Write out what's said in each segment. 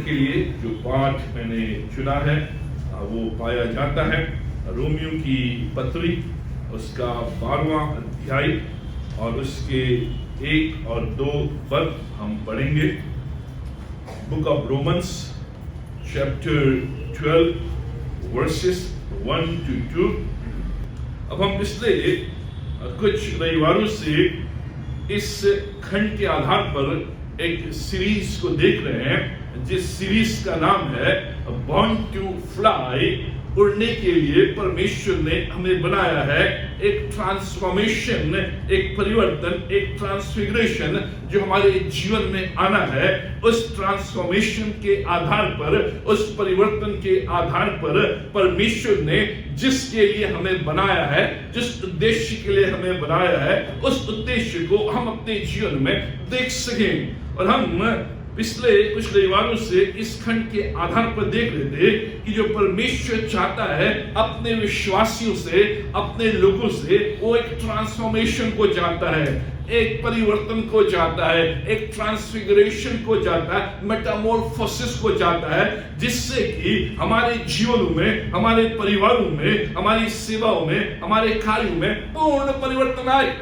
के लिए जो पाठ मैंने चुना है वो पाया जाता है रोमियो की पत्री उसका 12वां अध्याय और उसके 1 और 2 पद हम पढ़ेंगे। Book of Romans chapter 12 versus 1 to 2। अब हम पिछले कुछ रविवारों से इस खंड के आधार पर एक सीरीज को देख रहे हैं जिस सीरीज का नाम है बॉर्न टू फ्लाई। उड़ने के लिए परमेश्वर ने हमें बनाया है। एक ट्रांसफॉर्मेशन, एक परिवर्तन, एक ट्रांसफिगरेशन जो हमारे जीवन में आना है। उस ट्रांसफॉर्मेशन के आधार पर, उस परिवर्तन के आधार पर परमेश्वर ने जिसके लिए हमें बनाया है, जिस उद्देश्य के लिए हमें बनाया है, उस उद्देश्य को हम अपने जीवन में देख सकें। और हम पिछले कुछ रविवारों से इस खंड के आधार पर देख रहे थे कि जो परमेश्वर चाहता है अपने विश्वासियों से, अपने लोगों से, वो एक ट्रांसफॉर्मेशन को चाहता है, एक परिवर्तन को चाहता है, एक ट्रांसफिगरेशन को चाहता है, मेटामॉर्फोसिस को चाहता है, जिससे कि हमारे जीवनों में, हमारे परिवारों में, हमारी सेवाओं में, हमारे कार्यों में पूर्ण परिवर्तन आए।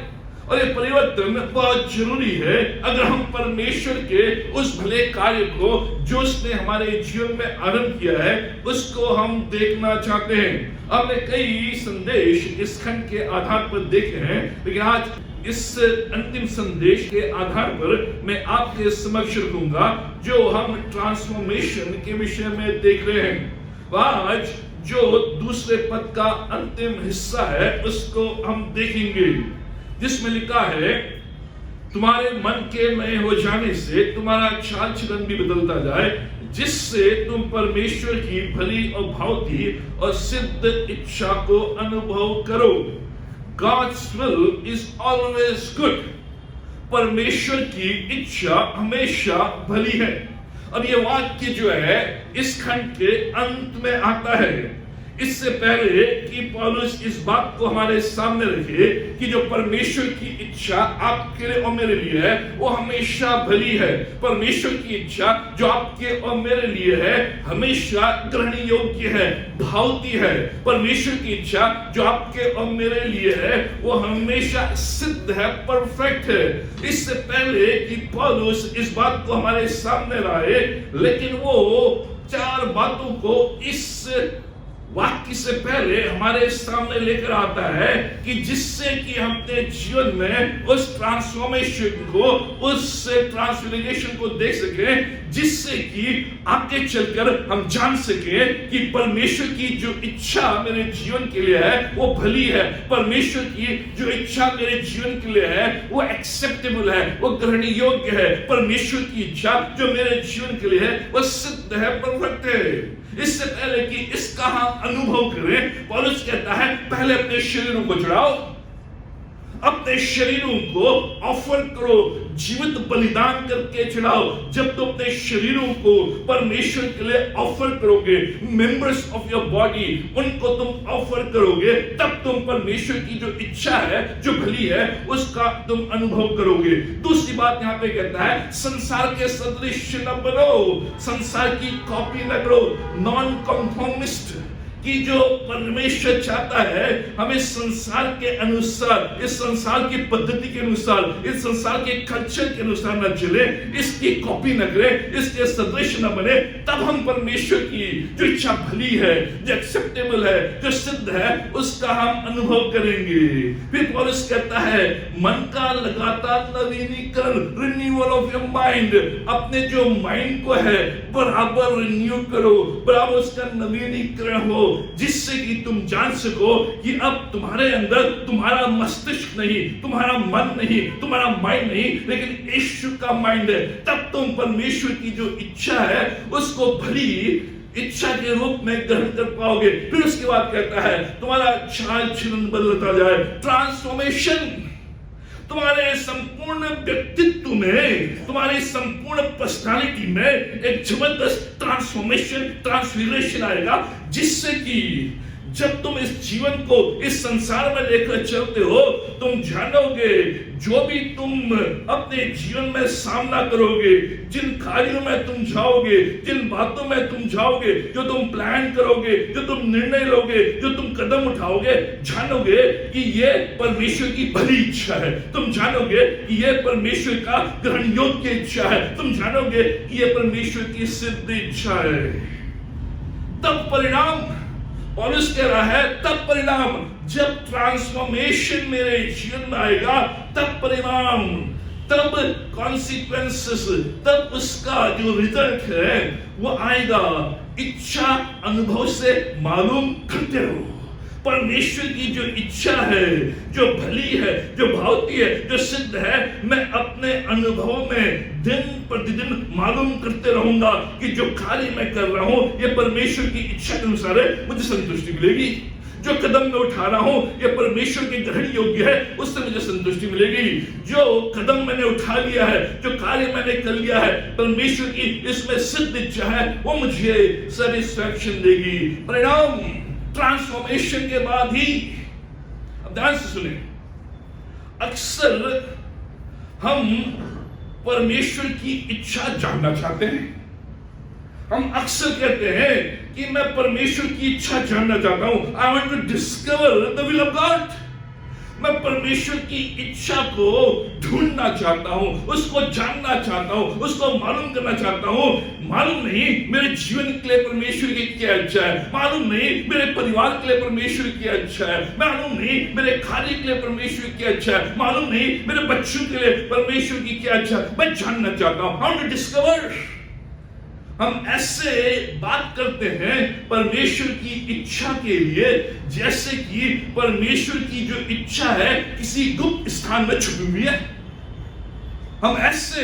और ये परिवर्तन बहुत जरूरी है अगर हम परमेश्वर के उस भले कार्य को जो उसने हमारे जीवन में आरंभ किया है उसको हम देखना चाहते हैं। हमने कई संदेश इस खंड के आधार पर देखे हैं, लेकिन आज इस अंतिम संदेश के आधार पर मैं आपके समक्ष रखूंगा जो हम ट्रांसफॉर्मेशन के विषय में देख रहे हैं। आज जो दूसरे पद का अंतिम हिस्सा है उसको हम देखेंगे, जिसमें लिखा है तुम्हारे मन के नए हो जाने से तुम्हारा चाल चलन भी बदलता जाए, जिससे तुम परमेश्वर की भली और भावती और सिद्ध इच्छा को अनुभव करो। God's will is always good। परमेश्वर की इच्छा हमेशा भली है। और ये वाक्य जो है इस खंड के अंत में आता है। इससे पहले कि पौलुस इस बात को हमारे सामने रखे कि जो परमेश्वर की इच्छा आपके लिए और मेरे लिए है वो हमेशा भली है। परमेश्वर की इच्छा जो आपके और मेरे लिए है हमेशा ग्रहण योग्य है, भावती है। परमेश्वर की इच्छा जो आपके और मेरे लिए है वो हमेशा सिद्ध है, परफेक्ट है। इससे पहले कि पौलुस इस बात को हमारे सामने लाए, लेकिन वो 4 बातों को इस वाक्य से पहले हमारे सामने लेकर आता है कि जिससे कि हम अपने जीवन में उस ट्रांसफॉर्मेशन को, उस ट्रांसफिगरेशन को देख सके, जिससे कि आगे चलकर हम जान सके कि परमेश्वर की जो इच्छा मेरे जीवन के लिए है वो भली है। परमेश्वर की जो इच्छा मेरे जीवन के लिए है वो एक्सेप्टेबल है, वो ग्रहण योग्य है। परमेश्वर की इच्छा जो मेरे जीवन के लिए है वो सिद्ध है, परफेक्ट है। इससे पहले कि इसका हम अनुभव करें, पौलुस कहता है पहले अपने शरीरों को चढ़ाओ, अपने शरीरों को ऑफर करो, जीवित बलिदान करके चढ़ाओ। जब तुम अपने शरीरों को परमेश्वर के लिए ऑफर करोगे, मेंबर्स ऑफ योर बॉडी, उनको तुम ऑफर करोगे, तब तुम परमेश्वर की जो इच्छा है, जो भली है, उसका तुम अनुभव करोगे। दूसरी बात यहाँ पे कहता है संसार के सदृश न बनो, संसार की कॉपी न करो, नॉन कॉन्फॉर्मिस्ट कि जो परमेश्वर चाहता है हमें संसार के अनुसार, इस संसार की पद्धति के अनुसार, इस संसार के कल्चर के अनुसार न चले, इसकी कॉपी न करें, इसके सदृश न बने। तब हम परमेश्वर की जो इच्छा भली है, जो एक्सेप्टेबल है, जो सिद्ध है, उसका हम अनुभव करेंगे। फिर पौलुस कहता है मन का लगातार नवीनीकरण, रिन्यूअल ऑफ योर माइंड। अपने जो माइंड को है बराबर रिन्यू करो, बराबर उसका नवीनीकरण हो, जिससे कि तुम जान सको कि अब तुम्हारे अंदर तुम्हारा मस्तिष्क नहीं, तुम्हारा मन नहीं, तुम्हारा माइंड नहीं, लेकिन यीशु का माइंड है। तब तुम परमेश्वर की जो इच्छा है उसको भली इच्छा के रूप में ग्रहण कर पाओगे। फिर उसके बाद कहता है तुम्हारा चाल चलन बदलता जाए, ट्रांसफॉर्मेशन। तुम्हारे संपूर्ण व्यक्तित्व में, तुम्हारी संपूर्ण पर्सनालिटी में एक जबरदस्त ट्रांसफॉर्मेशन, ट्रांसफिगरेशन आएगा, जिससे कि जब तुम इस जीवन को इस संसार में लेकर चलते हो, तुम जानोगे जो भी तुम अपने जीवन में सामना करोगे, जिन कार्यों में तुम जाओगे, जिन बातों में तुम जाओगे, जो तुम प्लान करोगे, जो तुम निर्णय लोगे, जो तुम कदम उठाओगे, जानोगे कि ये परमेश्वर की भली इच्छा है। तुम जानोगे कि ये परमेश्वर का ग्रहण योग्य इच्छा है। तुम जानोगे कि ये परमेश्वर की सिद्ध इच्छा है। तब परिणाम, पौलुस कह रहा है, तब परिणाम, जब ट्रांसफॉर्मेशन मेरे जीवन में आएगा, तब परिणाम, तब कॉन्सिक्वेंसेस, तब उसका जो रिजल्ट है वो आएगा। इच्छा अनुभव से मालूम करते रहो। परमेश्वर की जो इच्छा है, जो भली है, जो भावती है, जो सिद्ध है, मैं अपने अनुभव में दिन प्रतिदिन मालूम करते रहूंगा कि जो कार्य मैं कर रहा हूं ये परमेश्वर की इच्छा के अनुसार है, मुझे संतुष्टि मिलेगी। जो कदम मैं उठा रहा हूं ये परमेश्वर के ग्रहण योग्य है, उससे मुझे संतुष्टि मिलेगी। जो कदम मैंने उठा लिया है, जो कार्य मैंने कर लिया है, परमेश्वर की इसमें सिद्ध इच्छा है, वो मुझे सेटिस्फैक्शन देगी। परिणाम ट्रांसफॉर्मेशन के बाद ही, अब ध्यान से सुने, अक्सर हम परमेश्वर की इच्छा जानना चाहते हैं। हम अक्सर कहते हैं कि मैं परमेश्वर की इच्छा जानना चाहता हूं। I want to discover the will of God. मैं परमेश्वर की इच्छा को ढूंढना चाहता हूं, उसको जानना चाहता हूं, उसको मालूम करना चाहता हूं। मालूम नहीं मेरे जीवन के लिए परमेश्वर की क्या इच्छा है, मालूम नहीं मेरे परिवार के लिए परमेश्वर की क्या इच्छा है, मालूम नहीं मेरे कार्य के लिए परमेश्वर की क्या इच्छा है, मालूम नहीं मेरे बच्चों के लिए परमेश्वर की क्या इच्छा है। मैं जानना चाहता हूं। How to discover. हम ऐसे बात करते हैं परमेश्वर की इच्छा के लिए जैसे कि परमेश्वर की जो इच्छा है किसी गुप्त स्थान में छुपी हुई है। हम ऐसे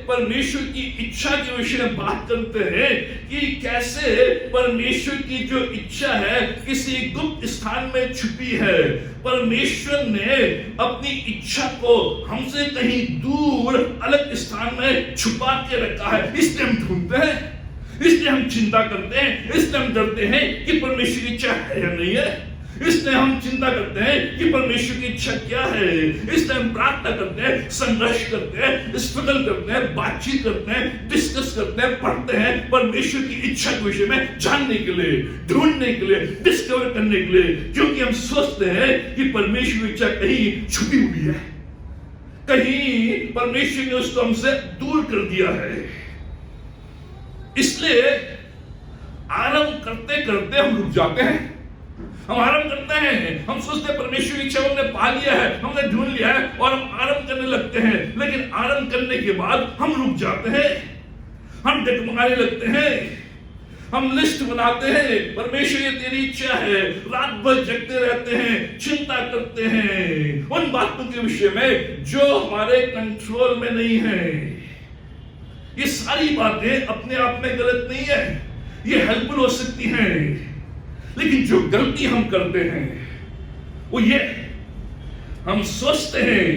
परमेश्वर की इच्छा के विषय में बात करते हैं कि कैसे परमेश्वर की जो इच्छा है किसी गुप्त स्थान में छुपी है। परमेश्वर ने अपनी इच्छा को हमसे कहीं दूर अलग स्थान में छुपा के रखा है, इसलिए हम ढूंढते हैं, इसलिए हम चिंता करते हैं, इसलिए हम डरते हैं कि परमेश्वर की इच्छा है या नहीं है। इसलिए हम चिंता करते हैं कि परमेश्वर की इच्छा क्या है। इसलिए हम प्रार्थना करते हैं, संघर्ष करते हैं, स्ट्रगल करते हैं, बातचीत करते हैं, डिस्कस करते हैं, पढ़ते हैं परमेश्वर की इच्छा के विषय में जानने के लिए, ढूंढने के लिए, डिस्कवर करने के लिए, क्योंकि हम सोचते हैं कि परमेश्वर की इच्छा कहीं छुपी हुई है, कहीं परमेश्वर ने उसको हमसे दूर कर दिया है। इसलिए आरंभ करते करते हम रुक जाते हैं। हम आरंभ करते हैं, हम सोचते हैं परमेश्वर की इच्छा हमने पा लिया है, हमने ढूंढ लिया है और हम आरंभ करने लगते हैं। लेकिन आरंभ करने के बाद हम रुक जाते हैं, हम डगमगाने लगते हैं, हम लिस्ट बनाते हैं, परमेश्वर ये तेरी इच्छा है, रात भर जगते रहते हैं, चिंता करते हैं उन बातों के विषय में जो हमारे कंट्रोल में नहीं है। ये सारी बातें अपने आप में गलत नहीं है, ये हेल्पफुल हो सकती हैं, लेकिन जो गलती हम करते हैं वो ये, हम सोचते हैं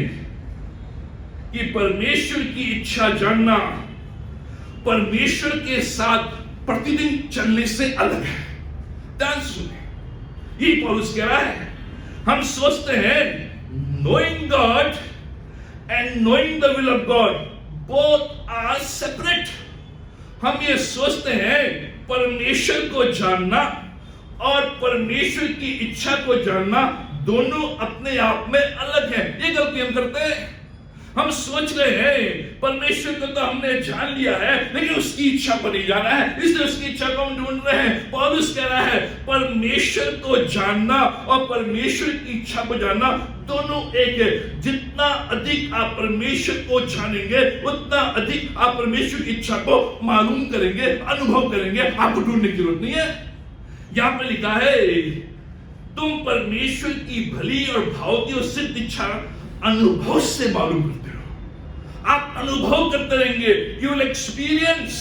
कि परमेश्वर की इच्छा जानना परमेश्वर के साथ प्रतिदिन चलने से अलग है। ध्यान सुने, ये पौलुस कह रहा है। हम सोचते हैं knowing God and knowing the will of God both are separate. हम ये सोचते हैं परमेश्वर को जानना और परमेश्वर की इच्छा को जानना दोनों अपने आप में अलग है। ये गलती हम करते हैं। हम सोच रहे हैं परमेश्वर को तो हमने जान लिया है, लेकिन उसकी इच्छा पर नहीं जाना है, इसलिए उसकी इच्छा को हम ढूंढ रहे हैं। पौलुस कह रहा है परमेश्वर को जानना और परमेश्वर की इच्छा को जानना दोनों एक है। जितना अधिक आप परमेश्वर को जानेंगे उतना अधिक आप परमेश्वर की इच्छा को मालूम करेंगे, अनुभव करेंगे। आपको ढूंढने की जरूरत नहीं है। यहां पे लिखा है तुम परमेश्वर की भली और भावती और सिद्ध इच्छा अनुभव से मालूम करते हो। आप अनुभव करते रहेंगे, यू विल एक्सपीरियंस।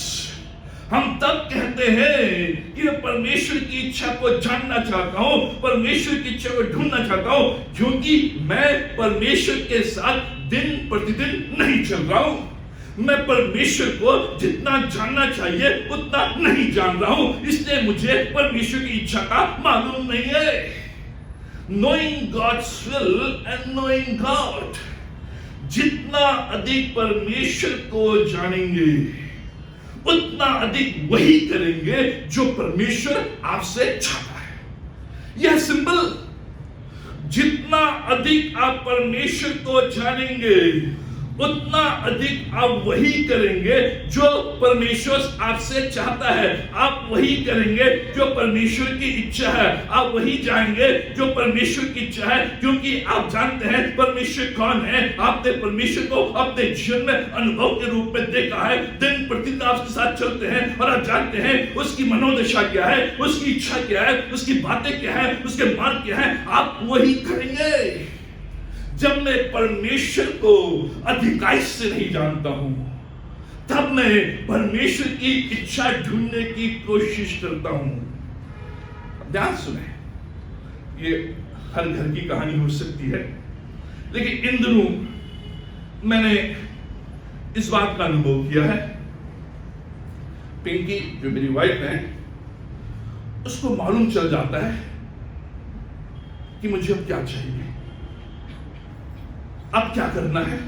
हम तब कहते हैं कि मैं परमेश्वर की इच्छा को जानना चाहता हूं, परमेश्वर की इच्छा को ढूंढना चाहता हूं, क्योंकि मैं परमेश्वर के साथ दिन प्रतिदिन नहीं चल रहा हूं। मैं परमेश्वर को जितना जानना चाहिए उतना नहीं जान रहा हूं, इसलिए मुझे परमेश्वर की इच्छा का मालूम नहीं है। Knowing God's will and knowing God, जितना अधिक परमेश्वर को जानेंगे उतना अधिक वही करेंगे जो परमेश्वर आपसे चाहता है। यह सिंपल। जितना अधिक आप परमेश्वर को जानेंगे उतना अधिक आप वही करेंगे जो परमेश्वर आपसे चाहता है। आप वही करेंगे जो परमेश्वर की इच्छा है। आप वही जाएंगे जो परमेश्वर की इच्छा है, क्योंकि आप जानते हैं परमेश्वर कौन है। आपने परमेश्वर को अपने जीवन में अनुभव के रूप में देखा है। दिन प्रतिदिन आपके साथ चलते हैं और आप जानते हैं उसकी मनोदशा क्या है, उसकी इच्छा क्या है, उसकी बातें क्या है, उसके मार्ग क्या है। आप वही करेंगे। जब मैं परमेश्वर को अधिकाई से नहीं जानता हूं, तब मैं परमेश्वर की इच्छा ढूंढने की कोशिश करता हूं। ध्यान सुने, ये हर घर की कहानी हो सकती है, लेकिन इन दिनों मैंने इस बात का अनुभव किया है। पिंकी जो मेरी वाइफ है, उसको मालूम चल जाता है कि मुझे अब क्या चाहिए, अब क्या करना है,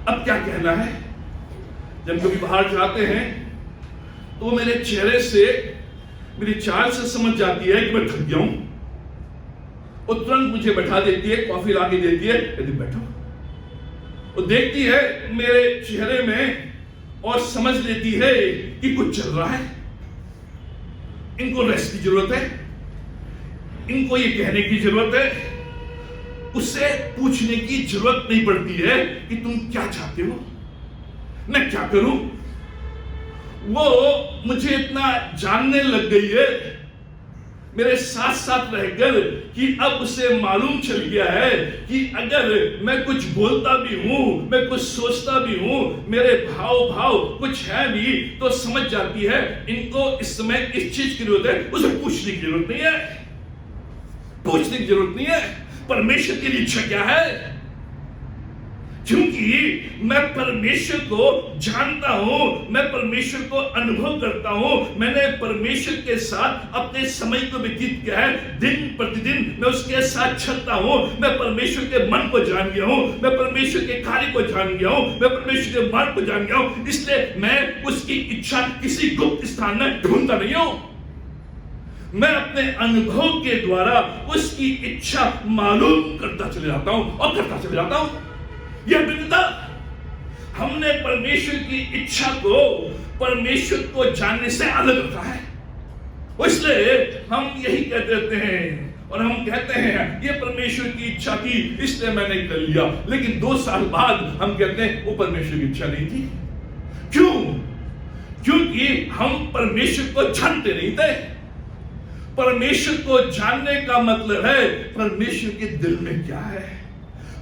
अब क्या कहना है। जब कभी बाहर जाते हैं तो वो मेरे चेहरे से, मेरी चाल से समझ जाती है कि मैं थक गया हूं, और तुरंत मुझे बैठा देती है, कॉफी ला के देती है, यदि बैठो। वो देखती है मेरे चेहरे में और समझ लेती है कि कुछ चल रहा है, इनको रेस्ट की जरूरत है, इनको ये कहने की जरूरत है। उससे पूछने की जरूरत नहीं पड़ती है कि तुम क्या चाहते हो, मैं क्या करूं। वो मुझे इतना जानने लग गई है मेरे साथ साथ रहकर कि अब उसे मालूम चल गया है कि अगर मैं कुछ बोलता भी हूं, मैं कुछ सोचता भी हूं, मेरे भाव कुछ है भी, तो समझ जाती है इनको इस समय इस चीज की जरूरत है। उसे पूछने की जरूरत नहीं है, पूछने की जरूरत नहीं है। परमेश्वर की इच्छा क्या है? क्योंकि मैं परमेश्वर को जानता हूं, मैं परमेश्वर को अनुभव करता हूं, मैंने परमेश्वर के साथ अपने समय को व्यतीत किया है। दिन प्रतिदिन मैं उसके साथ चलता हूं, मैं परमेश्वर के मन को जान गया हूं, मैं परमेश्वर के कार्य को जान गया हूं, मैं परमेश्वर के मार्ग को जान गया हूं। इसलिए मैं उसकी इच्छा किसी गुप्त स्थान में ढूंढता नहीं हूं, मैं अपने अनुभव के द्वारा उसकी इच्छा मालूम करता चले जाता हूं और करता चले जाता हूं। यह विविधता, हमने परमेश्वर की इच्छा को परमेश्वर को जानने से अलग रखा है। इसलिए हम यही कहते रहते हैं और हम कहते हैं ये परमेश्वर की इच्छा थी इसलिए मैंने कर लिया, लेकिन 2 साल बाद हम कहते हैं वो परमेश्वर की इच्छा नहीं थी। क्यों? क्योंकि हम परमेश्वर को जानते नहीं थे। परमेश्वर को जानने का मतलब है परमेश्वर के दिल में क्या है,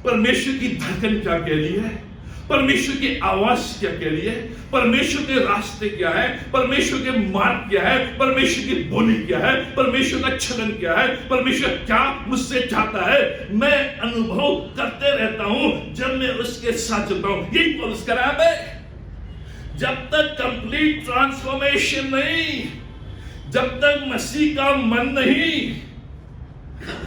परमेश्वर की धड़कन क्या कह रही है, परमेश्वर की आवाज क्या कह रही है, परमेश्वर के रास्ते क्या है, परमेश्वर के मार्ग क्या है, परमेश्वर की बोली क्या है, परमेश्वर का चलन क्या है, परमेश्वर क्या मुझसे चाहता है। मैं अनुभव करते रहता हूं जब मैं उसके साथ चलता हूं। यही पौलुस कह रहा है, जब तक कंप्लीट ट्रांसफॉर्मेशन नहीं, जब तक मसीह का मन नहीं,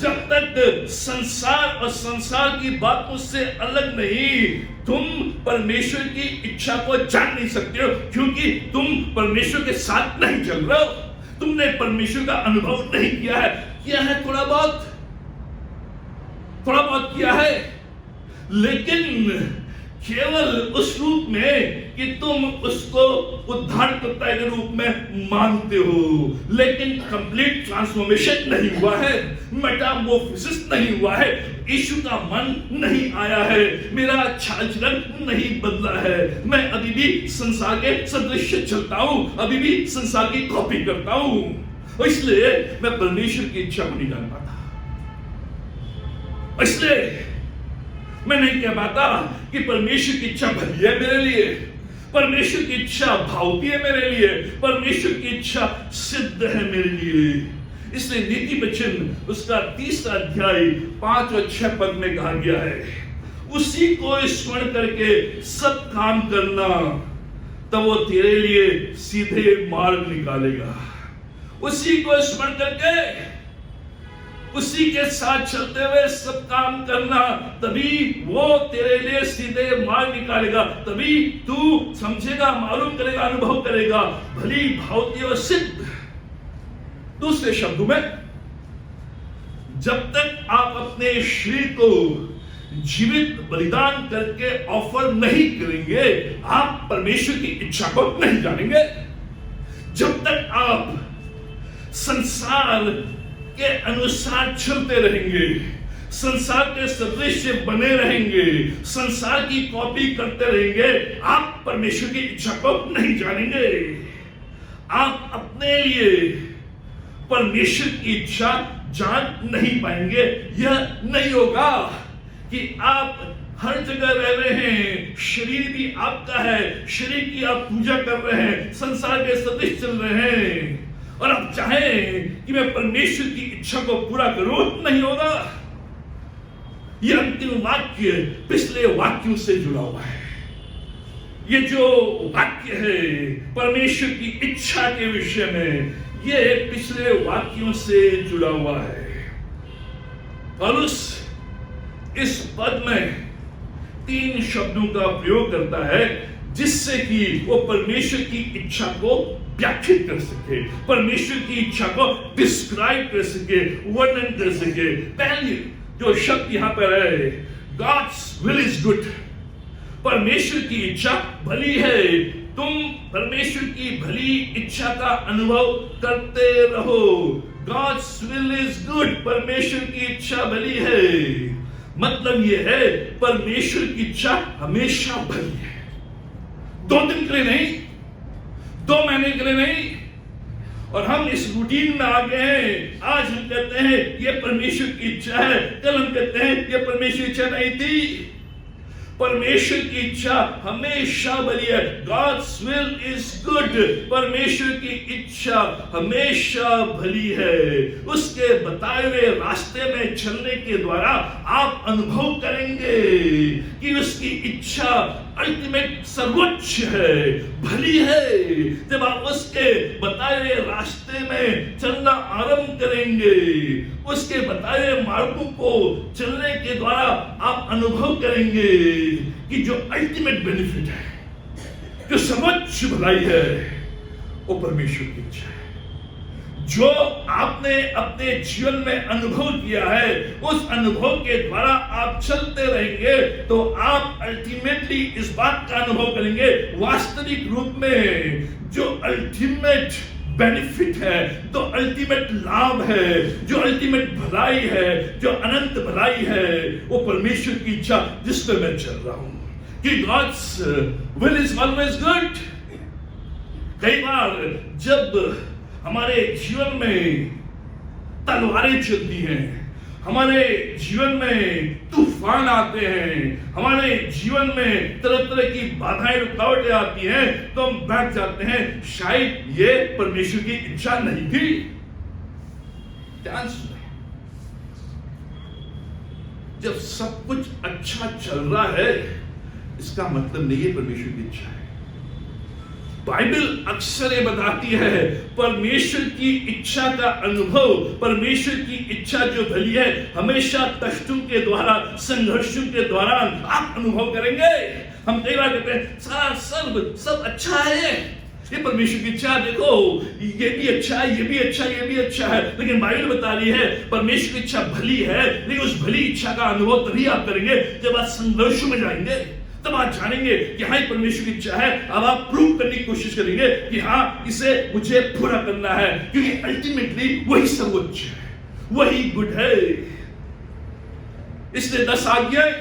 जब तक संसार और संसार की बातों से अलग नहीं, तुम परमेश्वर की इच्छा को जान नहीं सकते हो, क्योंकि तुम परमेश्वर के साथ नहीं चल रहे हो। तुमने परमेश्वर का अनुभव नहीं किया है। किया है थोड़ा बहुत किया है, लेकिन केवल उस रूप में कि तुम उसको उद्धारकर्ता के रूप में मानते हो, लेकिन कंप्लीट ट्रांसफॉर्मेशन नहीं हुआ है, मेटामॉर्फोसिस नहीं हुआ है, यीशु का मन नहीं आया है, मेरा चाल चलन नहीं बदला है। मैं अभी भी संसार के सदृश चलता हूं, अभी भी संसार की कॉपी करता हूं। इसलिए मैं परमेश्वर की इच्छा को नहीं जान पाता। इसलिए मैं नहीं कह पाता कि परमेश्वर की इच्छा भली है मेरे लिए, परमेश्वर की इच्छा भावती है मेरे लिए, परमेश्वर की इच्छा सिद्ध है मेरे लिए। इसलिए नीति वचन उसका 30 अध्याय 5 और 6 पद में कहा गया है, उसी को स्मरण करके सब काम करना, तब वो तेरे लिए सीधे मार्ग निकालेगा। उसी को स्मरण करके उसी के साथ चलते हुए सब काम करना, तभी वो तेरे लिए सीधे मार्ग निकालेगा। तभी तू समझेगा, मालूम करेगा, अनुभव करेगा भली भांति और सिद्ध। दूसरे शब्दों में, जब तक आप अपने शरीर को जीवित बलिदान करके ऑफर नहीं करेंगे, आप परमेश्वर की इच्छा को नहीं जानेंगे। जब तक आप संसार के अनुसार चलते रहेंगे, संसार के सदृश बने रहेंगे, संसार की कॉपी करते रहेंगे, आप परमेश्वर की इच्छा को नहीं जानेंगे। आप अपने लिए परमेश्वर की इच्छा जान नहीं पाएंगे। यह नहीं होगा कि आप हर जगह रह रहे हैं, शरीर भी आपका है, शरीर की आप पूजा कर रहे हैं, संसार के सदृश चल रहे हैं और आप चाहें कि मैं परमेश्वर की इच्छा को पूरा करूं, नहीं होगा। यह अंतिम वाक्य पिछले वाक्यों से जुड़ा हुआ है। ये जो वाक्य है परमेश्वर की इच्छा के विषय में, ये पिछले वाक्यों से जुड़ा हुआ है। पौलुस इस पद में 3 शब्दों का प्रयोग करता है, जिससे कि वो परमेश्वर की इच्छा को व्याख्यात कर सके, परमेश्वर की इच्छा को डिस्क्राइब कर सके, वर्णन कर सके। पहले जो शब्द यहां पर है, God's will is good, परमेश्वर की इच्छा भली है। तुम परमेश्वर की भली इच्छा का अनुभव करते रहो। God's will is good, परमेश्वर की इच्छा भली है। मतलब यह है, परमेश्वर की इच्छा हमेशा भली है। 2 दिन के लिए नहीं, 2 महीने के लिए नहीं। और हम इस रूटीन में आ गए हैं। आज हम कहते हैं यह परमेश्वर की इच्छा है, कल हम कहते हैं यह परमेश्वर की इच्छा नहीं थी। परमेश्वर की इच्छा हमेशा भली है। God's will is good, परमेश्वर की इच्छा हमेशा भली है। उसके बताए हुए रास्ते में चलने के द्वारा आप अनुभव करेंगे कि उसकी इच्छा अल्टीमेट सर्वोच्च है, भली है। जब आप उसके बताए हुए रास्ते में चलना आरंभ करेंगे, उसके बताए हुए मार्गों को चलने के द्वारा आप अनुभव करेंगे कि जो अल्टीमेट बेनिफिट है, जो सर्वोच्च भलाई है, वो परमेश्वर की इच्छा है। जो आपने अपने जीवन में अनुभव किया है, उस अनुभव के द्वारा आप चलते रहेंगे तो आप अल्टीमेटली इस बात का अनुभव करेंगे, वास्तविक रूप में जो अल्टीमेट बेनिफिट है, तो अल्टीमेट लाभ है, जो अल्टीमेट भलाई है, जो अनंत भलाई है, वो परमेश्वर की इच्छा जिस पर मैं चल रहा हूं। कि God's will is always good। कई बार जब हमारे जीवन में तलवारें चलती हैं, हमारे जीवन में तूफान आते हैं, हमारे जीवन में तरह तरह की बाधाएं रुकावटें आती हैं, तो हम बैठ जाते हैं, शायद ये परमेश्वर की इच्छा नहीं थी। ध्यान सुने, जब सब कुछ अच्छा चल रहा है, इसका मतलब नहीं है परमेश्वर की इच्छा है। बाइबल अक्सर ये बताती है, परमेश्वर की इच्छा का अनुभव, परमेश्वर की इच्छा जो भली है, हमेशा कष्टों के द्वारा, संघर्षों के दौरान आप अनुभव करेंगे। हम कई बार कहते हैं सारा सब अच्छा है, ये परमेश्वर की इच्छा, देखो ये भी अच्छा है, ये भी अच्छा है, ये भी अच्छा है। लेकिन बाइबल बता रही है परमेश्वर की इच्छा भली है, लेकिन उस भली इच्छा का अनुभव तभी आप करेंगे जब आप संघर्षों में जाएंगे। तब आप जानेंगे कि हाँ परमेश्वर की इच्छा है। अब आप प्रूव करने की कोशिश करेंगे कि हाँ इसे मुझे पूरा करना है, क्योंकि अल्टीमेटली वही सर्वोच्च है, वही गुड है। इसलिए 10 आज्ञाएं,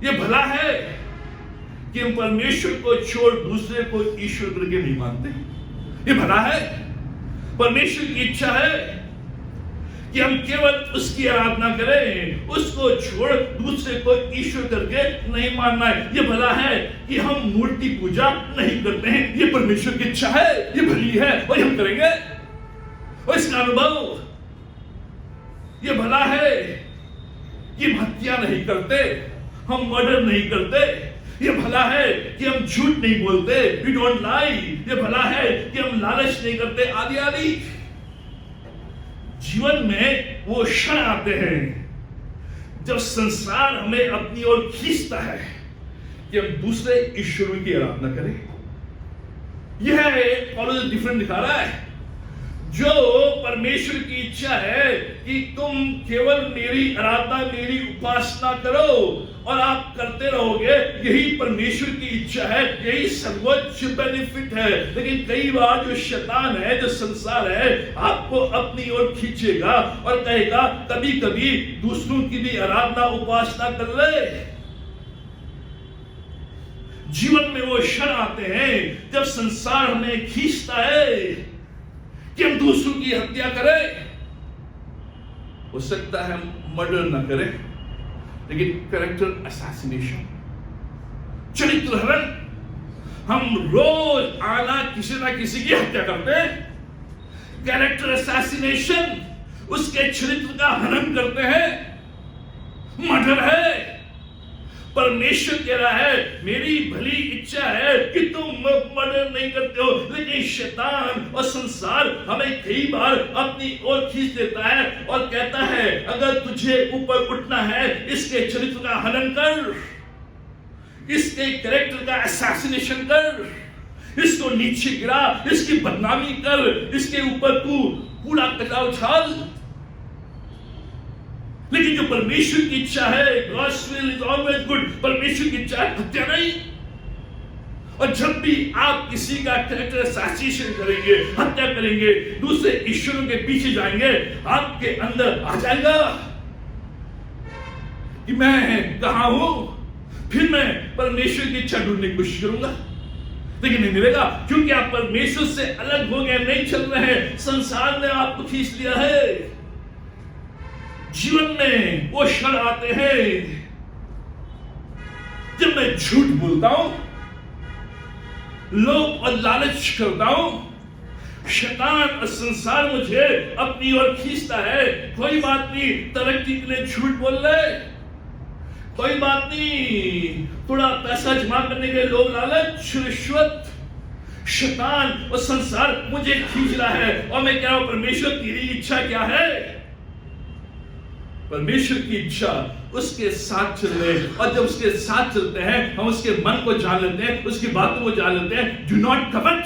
ये भला है कि हम परमेश्वर को छोड़ दूसरे को ईश्वर करके नहीं मानते। ये भला है, परमेश्वर की इच्छा है कि हम केवल उसकी आराधना करें, उसको छोड़ दूसरे को ईश्वर करके नहीं मानना है। ये भला है कि हम मूर्ति पूजा नहीं करते हैं। ये परमेश्वर की इच्छा है, ये भली है और हम करेंगे, और इसका अनुभव। ये भला है कि हम हत्या नहीं करते, हम मर्डर नहीं करते, ये भला है कि हम झूठ नहीं बोलते, वी डोंट लाई, ये भला है कि हम लालच नहीं करते, आदि आदि। जीवन में वो क्षण आते हैं जब संसार हमें अपनी ओर खींचता है कि हम दूसरे ईश्वरों की आराधना करें। यह पौलुस डिफरेंट दिखा रहा है। जो परमेश्वर की इच्छा है कि तुम केवल मेरी आराधना, मेरी उपासना करो और आप करते रहोगे, यही परमेश्वर की इच्छा है, यही सर्वोच्च बेनिफिट है। लेकिन कई बार जो शैतान है, जो संसार है, आपको अपनी ओर खींचेगा और कहेगा कभी कभी दूसरों की भी आराधना उपासना कर ले। जीवन में वो क्षण आते हैं जब संसार हमें खींचता है कि हम दूसरों की हत्या करें। हो सकता है मर्डर ना करें, लेकिन कैरेक्टर असैसिनेशन, चरित्र हरण, हम रोज आना किसी ना किसी की हत्या करते हैं। कैरेक्टर असैसिनेशन, उसके चरित्र का हनन करते हैं, मर्डर है। परमेश्वर कह रहा है मेरी भली इच्छा है कि तुम मर्डर नहीं करते हो, लेकिन शैतान और संसार हमें कई बार अपनी ओर खींच देता है और कहता है अगर तुझे ऊपर उठना है, इसके चरित्र का हनन कर, इसके कैरेक्टर का असैसिनेशन कर, इसको नीचे गिरा, इसकी बदनामी कर, इसके ऊपर तू कूड़ा कचरा उछाल। लेकिन जो परमेश्वर की इच्छा है, God's will is always good, परमेश्वर की इच्छा है हत्या नहीं। और जब भी आप किसी का कैरेक्टर असैसिनेशन करेंगे, हत्या करेंगे, दूसरे ईश्वरों के पीछे जाएंगे, आपके अंदर आ जाएगा कि मैं कहां हूं, फिर मैं परमेश्वर की इच्छा ढूंढने की कोशिश करूंगा, लेकिन नहीं मिलेगा, क्योंकि आप परमेश्वर से अलग हो गए, नहीं चल रहे हैं, संसार ने आपको खींच लिया है। जीवन में वो क्षण आते हैं जब मैं झूठ बोलता हूं, लोभ और लालच करता हूं, शैतान और संसार मुझे अपनी ओर खींचता है। कोई बात नहीं, तरक्की के लिए झूठ बोल ले, कोई बात नहीं, थोड़ा पैसा जमा करने के लिए लोभ लालच रिश्वत, शैतान और संसार मुझे खींच रहा है और मैं कह रहा हूं परमेश्वर तेरी इच्छा क्या है। परमेश्वर की इच्छा उसके साथ चल रहे, और जब उसके साथ चलते हैं हम उसके मन को जान लेते हैं, उसकी बातों को जान लेते हैं। Do not commit,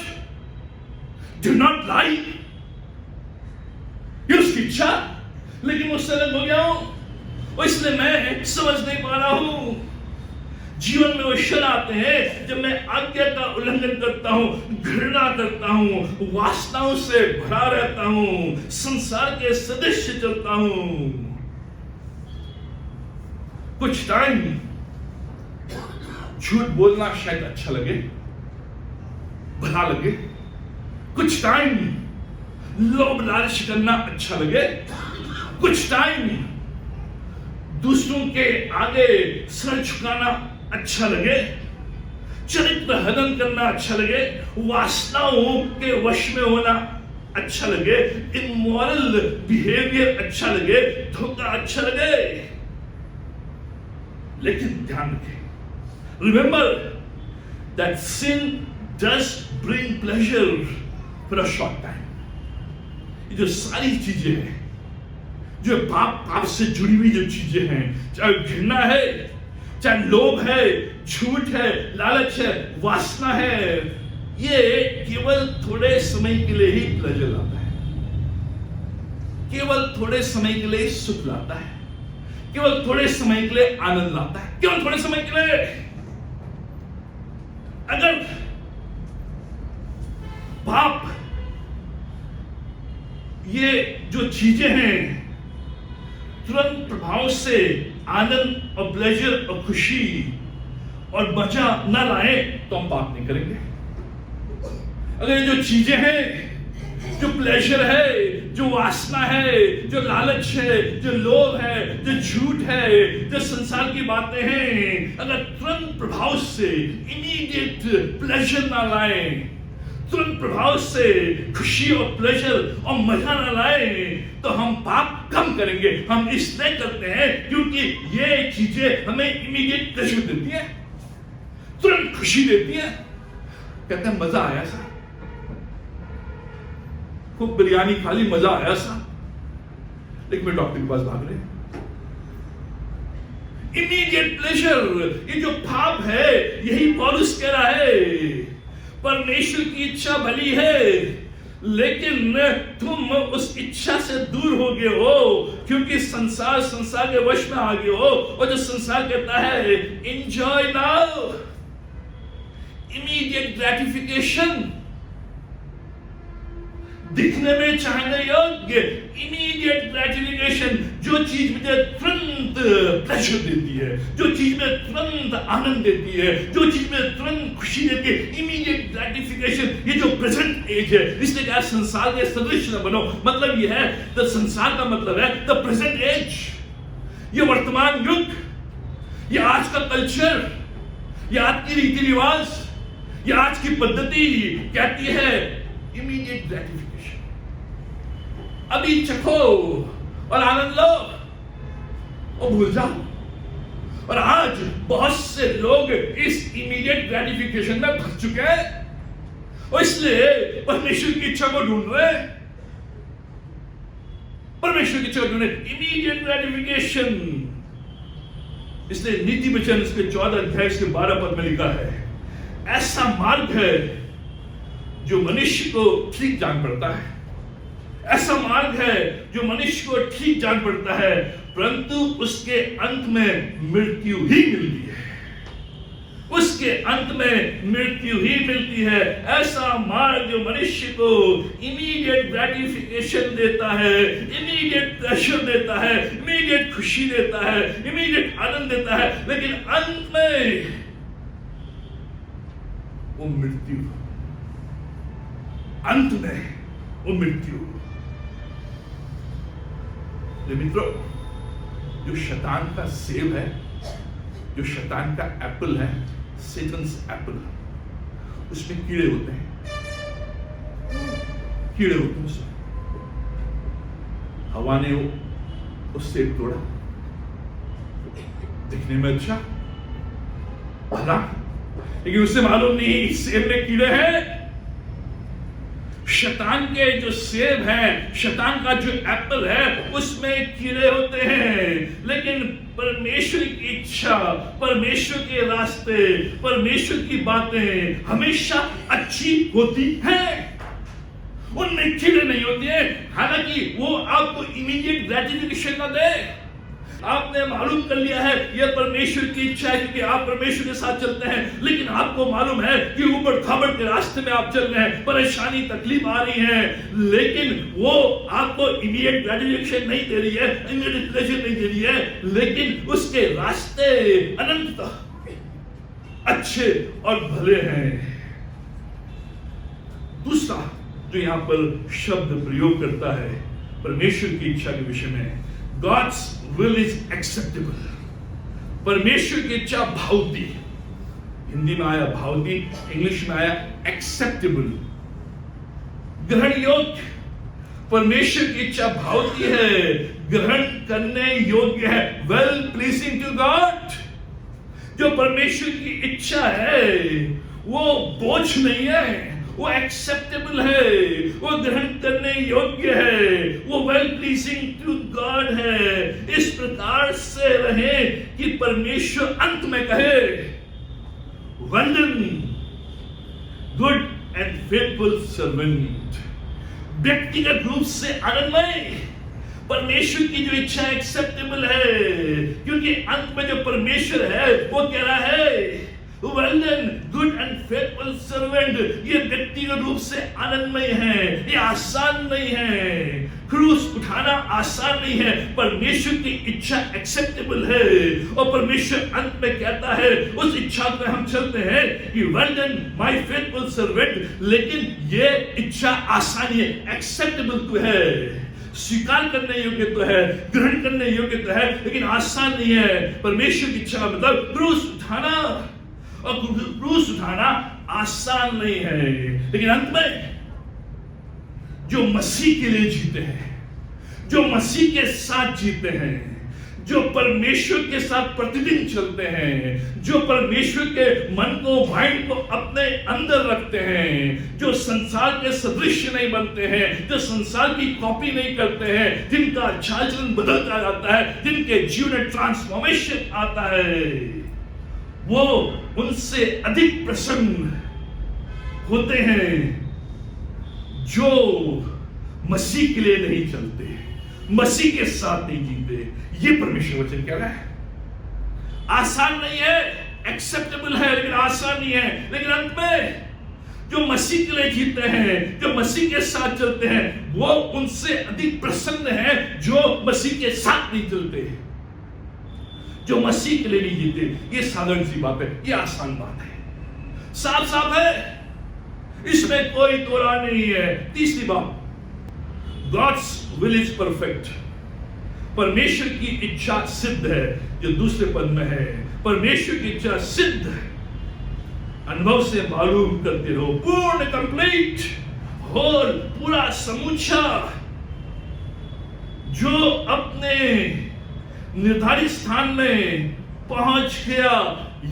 do not lie, ये उसकी इच्छा, लेकिन मुझसे अलग हो गया हूं और इसलिए मैं समझ नहीं पा रहा हूं। जीवन में वो क्षण आते हैं जब मैं आज्ञा का उल्लंघन करता हूं, घृणा करता हूं, वासनाओं से भरा रहता हूं, संसार के सदस्य चलता हूं। कुछ टाइम झूठ बोलना शायद अच्छा लगे, भला लगे, कुछ टाइम लोभ लालच करना अच्छा लगे, कुछ टाइम दूसरों के आगे सर झुकाना अच्छा लगे, चरित्र हनन करना अच्छा लगे, वासनाओं के वश में होना अच्छा लगे, इमोरल बिहेवियर अच्छा लगे, धोखा अच्छा लगे। लेकिन ध्यान रखें, remember that sin does bring pleasure for a short time. ये जो सारी चीजें हैं, जो पाप से जुड़ी हुई जो चीजें हैं, चाहे घृणा है, चाहे लोभ है, झूठ है, लालच है, वासना है, ये केवल थोड़े समय के लिए ही प्लेजर लाता है, केवल थोड़े समय के लिए सुख लाता है, केवल थोड़े समय के लिए आनंद लाता है, केवल थोड़े समय के लिए। अगर पाप, ये जो चीजें हैं तुरंत प्रभाव से आनंद और प्लेजर और खुशी और मजा न लाए तो हम पाप नहीं करेंगे। अगर ये जो चीजें हैं, जो प्लेजर है, जो वासना है, जो लालच है, जो लोभ है, जो झूठ है, जो संसार की बातें हैं, अगर तुरंत प्रभाव से इमीडिएट प्लेजर ना लाए तुरंत प्रभाव से खुशी और प्लेजर और मजा न लाए तो हम पाप कम करेंगे। हम इसलिए करते हैं क्योंकि ये चीजें हमें इमीडिएट प्लेजर देती है, तुरंत खुशी देती है। कहते हैं मजा आया सा, खूब बिरयानी खा ली, मजा आया सा, लेकिन मैं डॉक्टर के पास भाग रहे। इमीडिएट प्लेजर, ये जो पाप है, यही पौलुस कह रहा है। परमेश्वर की इच्छा भली है, लेकिन तुम उस इच्छा से दूर हो गए हो क्योंकि संसार के वश में आ गए हो। और जो संसार कहता है एंजॉय नाउ, इमीडिएट ग्रेटिफिकेशन, दिखने में चाहने योग्य इमीडिएट ग्रेटिफिकेशन, जो चीज मुझे तुरंत प्लेजर देती है, जो चीज में तुरंत आनंद देती है, जो चीज में तुरंत खुशी देती है, इमीडिएट ग्रेटिफिकेशन, ये जो प्रेजेंट एज है। इसलिए कहा संसार के सदृश न बनो, मतलब ये है, तो संसार का मतलब है द प्रेजेंट एज, ये वर्तमान युग, ये आज का कल्चर, ये आज की रीति रिवाज, ये आज की पद्धति कहती है इमीडिएट ग्रेटिफिकेशन, अभी चखो और आनंद लो और भूल जाओ। और आज बहुत से लोग इस इमीडिएट ग्रेटिफिकेशन में फंस चुके हैं और इसलिए परमेश्वर की इच्छा को ढूंढ रहे हैं, परमेश्वर की इच्छा को ढूंढ रहे, इमीडिएट ग्रेटिफिकेशन। इसलिए नीति वचन इसके 14 अध्याय इसके 12 पद में लिखा है, ऐसा मार्ग है जो मनुष्य को ठीक जान पड़ता है, ऐसा मार्ग है जो मनुष्य को ठीक जान पड़ता है, परंतु उसके अंत में मृत्यु ही मिलती है, उसके अंत में मृत्यु ही मिलती है। ऐसा मार्ग जो मनुष्य को इमीडिएट ग्रेटिफिकेशन देता है, इमीडिएट प्लेजर देता है, इमीडिएट खुशी देता है, इमीडिएट आनंद देता है, लेकिन अंत में वो मृत्यु, अंत में वो मृत्यु। मित्रों, जो शैतान का सेब है, जो शैतान का एप्पल है, सेटन्स एप्पल, उसमें कीड़े होते हैं, कीड़े होते हैं उसमें। हवा ने वो सेब तोड़ा, दिखने में अच्छा भला, लेकिन उससे मालूम नहीं इस सेब में कीड़े हैं। शैतान के जो सेब है, शैतान का जो एप्पल है, उसमें कीड़े होते हैं, लेकिन परमेश्वर की इच्छा, परमेश्वर के रास्ते, परमेश्वर की बातें हमेशा अच्छी होती हैं, उनमें कीड़े नहीं होते हैं। हालांकि वो आपको इमीडिएट ग्रेटिफिकेशन न दे, आपने मालूम कर लिया है यह परमेश्वर की इच्छा है क्योंकि आप परमेश्वर के साथ चलते हैं, लेकिन आपको मालूम है कि ऊपर खाबड़ के रास्ते में आप चल रहे हैं, परेशानी तकलीफ आ रही है, लेकिन वो आपको इमीडिएट ग्रेटिफिकेशन नहीं दे रही है, इमीडिएट प्लेजर नहीं दे रही है, लेकिन उसके रास्ते अनंत अच्छे और भले हैं। दूसरा जो यहां पर शब्द प्रयोग करता है परमेश्वर की इच्छा के विषय में, God's will is acceptable, परमेश्वर की इच्छा भावती, हिंदी में आया भावती, इंग्लिश में आया एक्सेप्टेबल, ग्रहण योग्य। परमेश्वर की इच्छा भावती है, ग्रहण करने योग्य है, वेल प्लीजिंग टू गॉड। जो परमेश्वर की इच्छा है वो बोझ नहीं है, वो एक्सेप्टेबल है, वो ग्रहण करने योग्य है, वो वेल प्लीजिंग टू गॉड है। इस प्रकार से रहे कि परमेश्वर अंत में कहे, वंदन गुड एंड फेथफुल सर्वेंट। व्यक्तिगत रूप से आनंदमय, परमेश्वर की जो इच्छा एक्सेप्टेबल है, क्योंकि अंत में जो परमेश्वर है वो कह रहा है Well done, good and faithful servant। ये व्यक्तिगत रूप से आनंदमय है, ये आसान नहीं है, क्रूस उठाना आसान नहीं है। परमेश्वर की इच्छा एक्सेप्टेबल है और परमेश्वर अंत में कहता है, उस इच्छा में हम चलते हैं कि well done my faithful servant, लेकिन ये इच्छा आसानी है, एक्सेप्टेबल तो है, स्वीकार करने योग्य तो है, ग्रहण करने योग्य तो है, लेकिन आसान नहीं है। परमेश्वर की इच्छा का मतलब क्रूस उठाना, और क्रूस उठाना आसान नहीं है, लेकिन अंत में जो मसीह के लिए जीते हैं, जो मसीह के साथ जीते हैं, जो परमेश्वर के साथ प्रतिदिन चलते हैं, जो परमेश्वर के मन को, माइंड को अपने अंदर रखते हैं, जो संसार के सदृश नहीं बनते हैं, जो संसार की कॉपी नहीं करते हैं, जिनका चाल चलन बदलता जाता है, जिनके जीवन में ट्रांसफॉर्मेशन आता है, वो उनसे अधिक प्रसन्न होते हैं जो मसीह के लिए नहीं चलते, मसीह के साथ नहीं जीते। ये परमेश्वर वचन कह रहा है। आसान नहीं है, एक्सेप्टेबल है लेकिन आसान नहीं है, लेकिन अंत में जो मसीह के लिए जीते हैं, जो मसीह के साथ चलते हैं, वो उनसे अधिक प्रसन्न है जो मसीह के साथ नहीं चलते, जो मसीह के लिए नहीं जीते। ये साधारण सी बात है, ये आसान बात है, साफ साफ है, इसमें कोई दो राय नहीं है। तीसरी बात, God's will is perfect। परमेश्वर की इच्छा सिद्ध है, जो दूसरे पद में है, परमेश्वर की इच्छा सिद्ध है। अनुभव से मालूम करते रहो, पूर्ण, कंप्लीट, होल, पूरा, समूचा, जो अपने निर्धारित स्थान में पहुंच गया,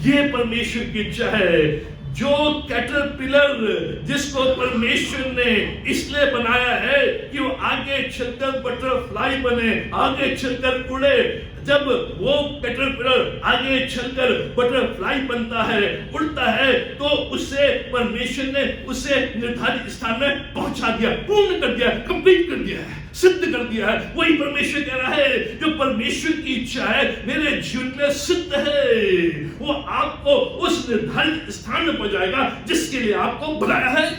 ये परमेश्वर की इच्छा है। जो कैटरपिलर जिसको परमेश्वर ने इसलिए बनाया है कि वो आगे चलकर बटरफ्लाई बने, आगे चलकर उड़े, जब वो कैटरपिलर आगे चलकर बटरफ्लाई बनता है, उड़ता है, तो उसे परमेश्वर ने उसे निर्धारित स्थान में पहुंचा दिया, पूर्ण कर दिया, कंप्लीट कर दिया है, सिद्ध कर दिया है। वही परमेश्वर कह रहा है, जो परमेश्वर की इच्छा है मेरे जीवन में सिद्ध है, वो आपको उस निर्धारित स्थान में पहुंचाएगा जिसके लिए आपको बुलाया है।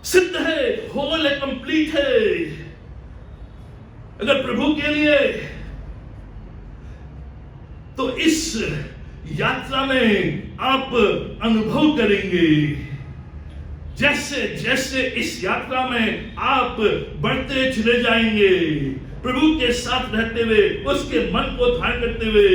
सिद्ध है, होल है, कंप्लीट है। अगर प्रभु के लिए, तो इस यात्रा में आप अनुभव करेंगे, जैसे जैसे इस यात्रा में आप बढ़ते चले जाएंगे, प्रभु के साथ रहते हुए, उसके मन को धारण करते हुए,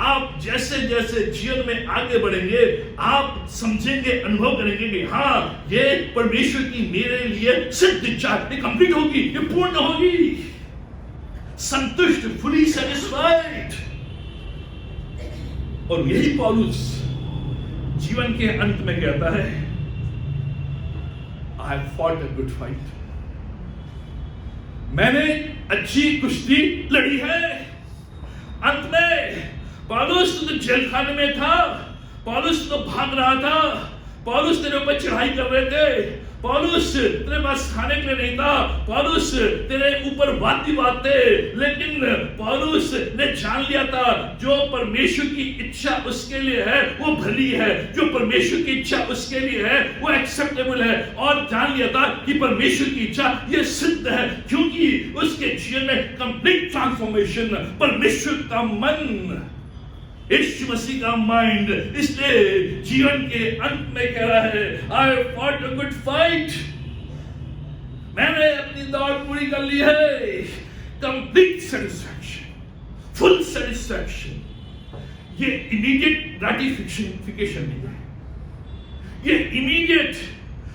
आप जैसे जैसे जीवन में आगे बढ़ेंगे, आप समझेंगे, अनुभव करेंगे कि हाँ, ये परमेश्वर की मेरे लिए सिद्ध इच्छा, ये कंप्लीट होगी, ये पूर्ण होगी, संतुष्ट, फुली सेटिस्फाइड। और यही पौलुस जीवन के अंत में कहता है, I have fought a good fight। मैंने अच्छी कुश्ती लड़ी है। अंत में पौलुस तो जेल खाने में था, पौलुस तो भाग रहा था, पौलुस तेरे ऊपर चढ़ाई कर रहे थे, पौलुस तेरे पास खाने के लिए नहीं था, पौलुस तेरे ऊपर वाद थे, लेकिन पौलुस ने जान लिया था जो परमेश्वर की इच्छा उसके लिए है वो भली है, जो परमेश्वर की इच्छा उसके लिए है वो एक्सेप्टेबल है, और जान लिया था कि परमेश्वर की इच्छा ये सिद्ध है, क्योंकि उसके जीवन में कंप्लीट ट्रांसफॉर्मेशन, परमेश्वर का मन, यीशु मसीह का माइंड, इसलिए जीवन के अंत में कह रहा है, I fought a good fight। मैंने अपनी दौड़ पूरी कर ली है। Complete satisfaction, full satisfaction. ये इमीडिएट ग्रेटिफिकेशन नहीं है, ये इमीडिएट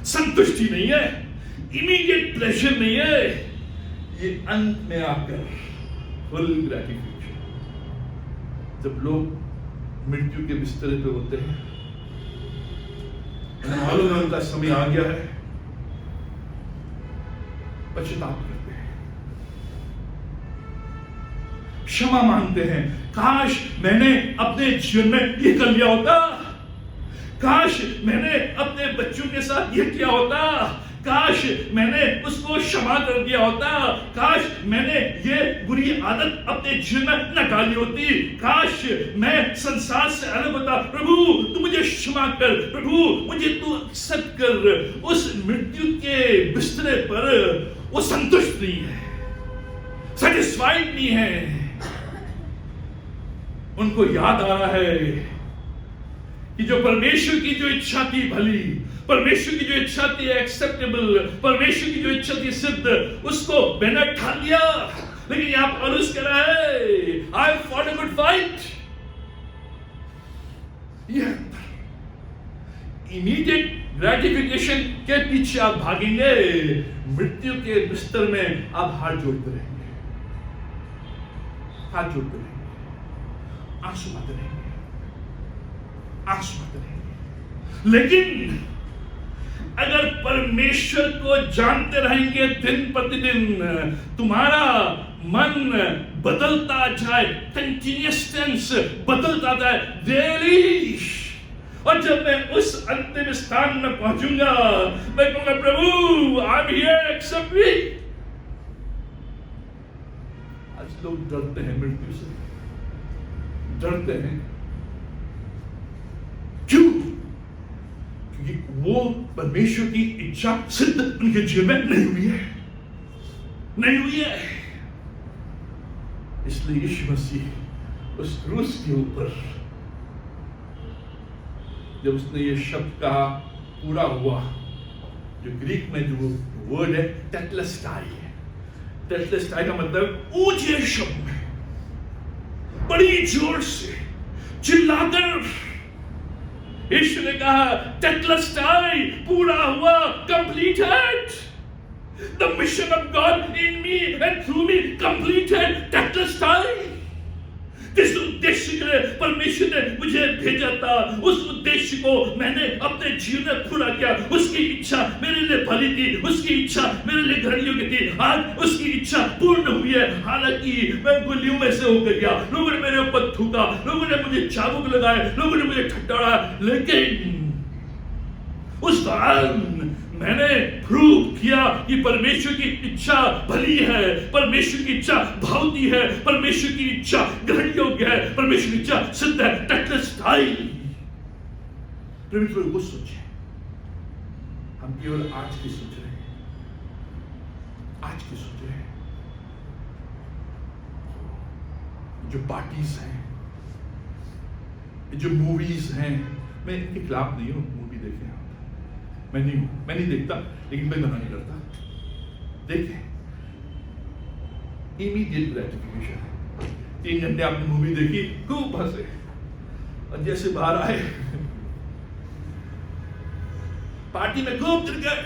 संतुष्टि नहीं है, इमीडिएट प्लेजर नहीं है, ये अंत में आकर फुल ग्रेटिफिकेशन। जब लोग मृत्यु के बिस्तर पे होते हैं, मालूम है उनका समय आ गया है, पश्चाताप करते हैं, क्षमा मांगते हैं, काश मैंने अपने जीवन में ये कर लिया होता, काश मैंने अपने बच्चों के साथ ये किया होता, काश मैंने उसको क्षमा कर दिया होता, काश मैंने ये बुरी आदत अपने जीवन में न डाली होती, काश मैं संसार से अलग होता। प्रभु तू मुझे क्षमा कर, प्रभु मुझे तू एक्सेप्ट कर। उस मृत्यु के बिस्तरे पर वो संतुष्ट नहीं है, सेटिस्फाइड नहीं है। उनको याद आ रहा है कि जो परमेश्वर की जो इच्छा थी भली, परमेश्वर की जो इच्छा थी एक्सेप्टेबल, परमेश्वर की जो इच्छा थी सिद्ध, उसको मैंने ठान लिया। लेकिन यहां पौलुस कह रहा है, I fought a good fight। Immediate gratification के पीछे आप भागेंगे, मृत्यु के बिस्तर में आप हाथ जोड़ते रहेंगे, हाथ जोड़ते रहेंगे, आंसू आते रहेंगे, आंसू आते रहेंगे। लेकिन अगर परमेश्वर को जानते रहेंगे दिन प्रतिदिन, तुम्हारा मन बदलता जाए, कंटिन्यूअस टेंस बदलता जाए डेली। और जब मैं उस अंतिम स्थान में पहुंचूंगा, मैं कहूंगा प्रभु आई एम हियर, एक्सेप्ट मी। आज लोग डरते हैं मृत्यु से, डरते हैं। क्यों? क्योंकि वो परमेश्वर की इच्छा सिद्ध उनके जीवन में नहीं हुई है, नहीं हुई है। इसलिए यीशु मसीह उस क्रूस के ऊपर जब उसने ये शब्द कहा पूरा हुआ, जो ग्रीक में जो वर्ड है टेटलेस्टाई है, टेटलेस्टाई का मतलब ऊंचे शब्द में बड़ी जोर से चिल्लाकर यीशु ने कहा टेटलेस्टाई, पूरा हुआ, completed. The mission of God in me and through me completed, टेटलेस्टाई। जिस उद्देश्य के लिए परमेश्वर ने मुझे भेजा था, उस उद्देश्य को मैंने अपने जीवन में पूरा किया। उसकी इच्छा मेरे लिए भली थी, उसकी इच्छा मेरे लिए ग्रहण योग्य थी। आज उसकी इच्छा पूर्ण हुई है। हालांकि मैं गुलियों में से होकर गया, लोगों ने मेरे ऊपर थूका, लोगों ने मुझे चाबुक लगाए, लोगों ने मुझे ठट्ठाड़ा, लेकिन उस दौरान मैंने प्रूव किया कि परमेश्वर की इच्छा भली है, परमेश्वर की इच्छा भावती है, परमेश्वर की इच्छा ग्रहण योग्य है, परमेश्वर की इच्छा सिद्ध है, टेटलेस्टाई। प्रेमित्रों, वो सोचे, हम केवल आज की सोच रहे हैं, आज की सोच रहे हैं। जो पार्टीज हैं, जो मूवीज हैं, मैं इनके खिलाफ नहीं हूं, मूवी देखें, मैं नहीं देखता, लेकिन मैं मना नहीं करता। देखें, इमीडिएट ग्रेटिफिकेशन। 3 घंटे आपने मूवी देखी, खूब हंसे, और जैसे बाहर आए पार्टी में खूब चिढ़ गए,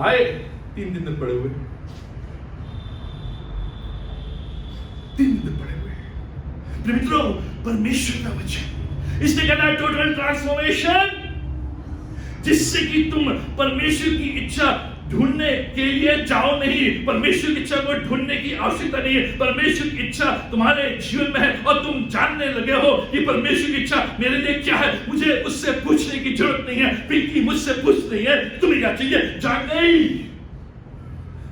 आए 3 दिन तक पड़े हुए, 3 दिन तक पड़े हुए। मित्रों, परमेश्वर का वचन इसने कहना है टोटल ट्रांसफॉर्मेशन, जिससे कि तुम परमेश्वर की इच्छा ढूंढने के लिए जाओ नहीं। परमेश्वर की इच्छा को ढूंढने की आवश्यकता नहीं है। परमेश्वर की इच्छा तुम्हारे जीवन में है और तुम जानने लगे हो कि परमेश्वर की इच्छा मेरे लिए क्या है। मुझे उससे पूछने की जरूरत नहीं है, पिंकी मुझसे पूछ रही है तुम्हें क्या चाहिए, जान गई।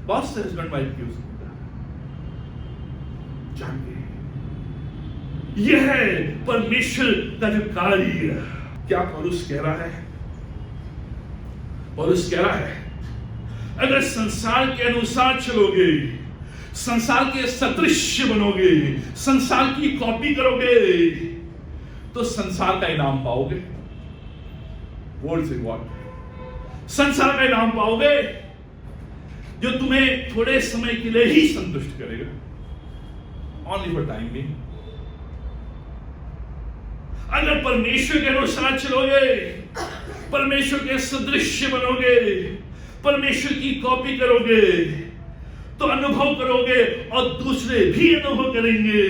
बॉस से हस्बैंड वाइफ की जान गई। यह है परमेश्वर का जो कार्य। क्या पौलुस कह रहा है? पौलुस कह रहा है, अगर संसार के अनुसार चलोगे, संसार के सदृश बनोगे, संसार की कॉपी करोगे, तो संसार का इनाम पाओगे। वर्ड से व्हाट? संसार का इनाम पाओगे जो तुम्हें थोड़े समय के लिए ही संतुष्ट करेगा, ओनली फॉर टाइम बिंग। अगर परमेश्वर के अनुसार चलोगे, परमेश्वर के सदृश बनोगे, परमेश्वर की कॉपी करोगे, तो अनुभव करोगे और दूसरे भी अनुभव करेंगे।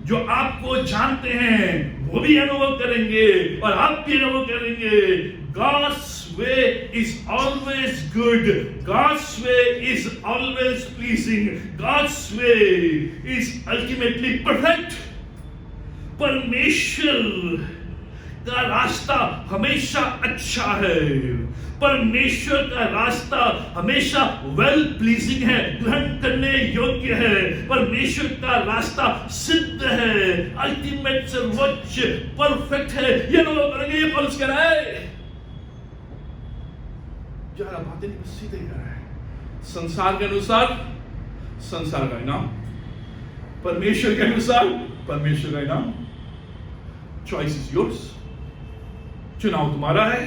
जो आपको जानते हैं वो भी अनुभव करेंगे और आप भी अनुभव करेंगे। God's way is always good. God's way is always pleasing. God's way is ultimately perfect. परमेश्वर का रास्ता हमेशा अच्छा है, परमेश्वर का रास्ता हमेशा वेल प्लीजिंग है, ग्रहण करने योग्य है। परमेश्वर का रास्ता सिद्ध है, अल्टीमेट, सर्वोच्च, परफेक्ट है। ये लोग करेंगे, ये पौलुस कह रहा है। ज्यादा बातें नहीं, सीधे कह रहा है। संसार के अनुसार संसार का इनाम, परमेश्वर के अनुसार परमेश्वर का इनाम। चॉइस इज योर्स, चुनाव तुम्हारा है।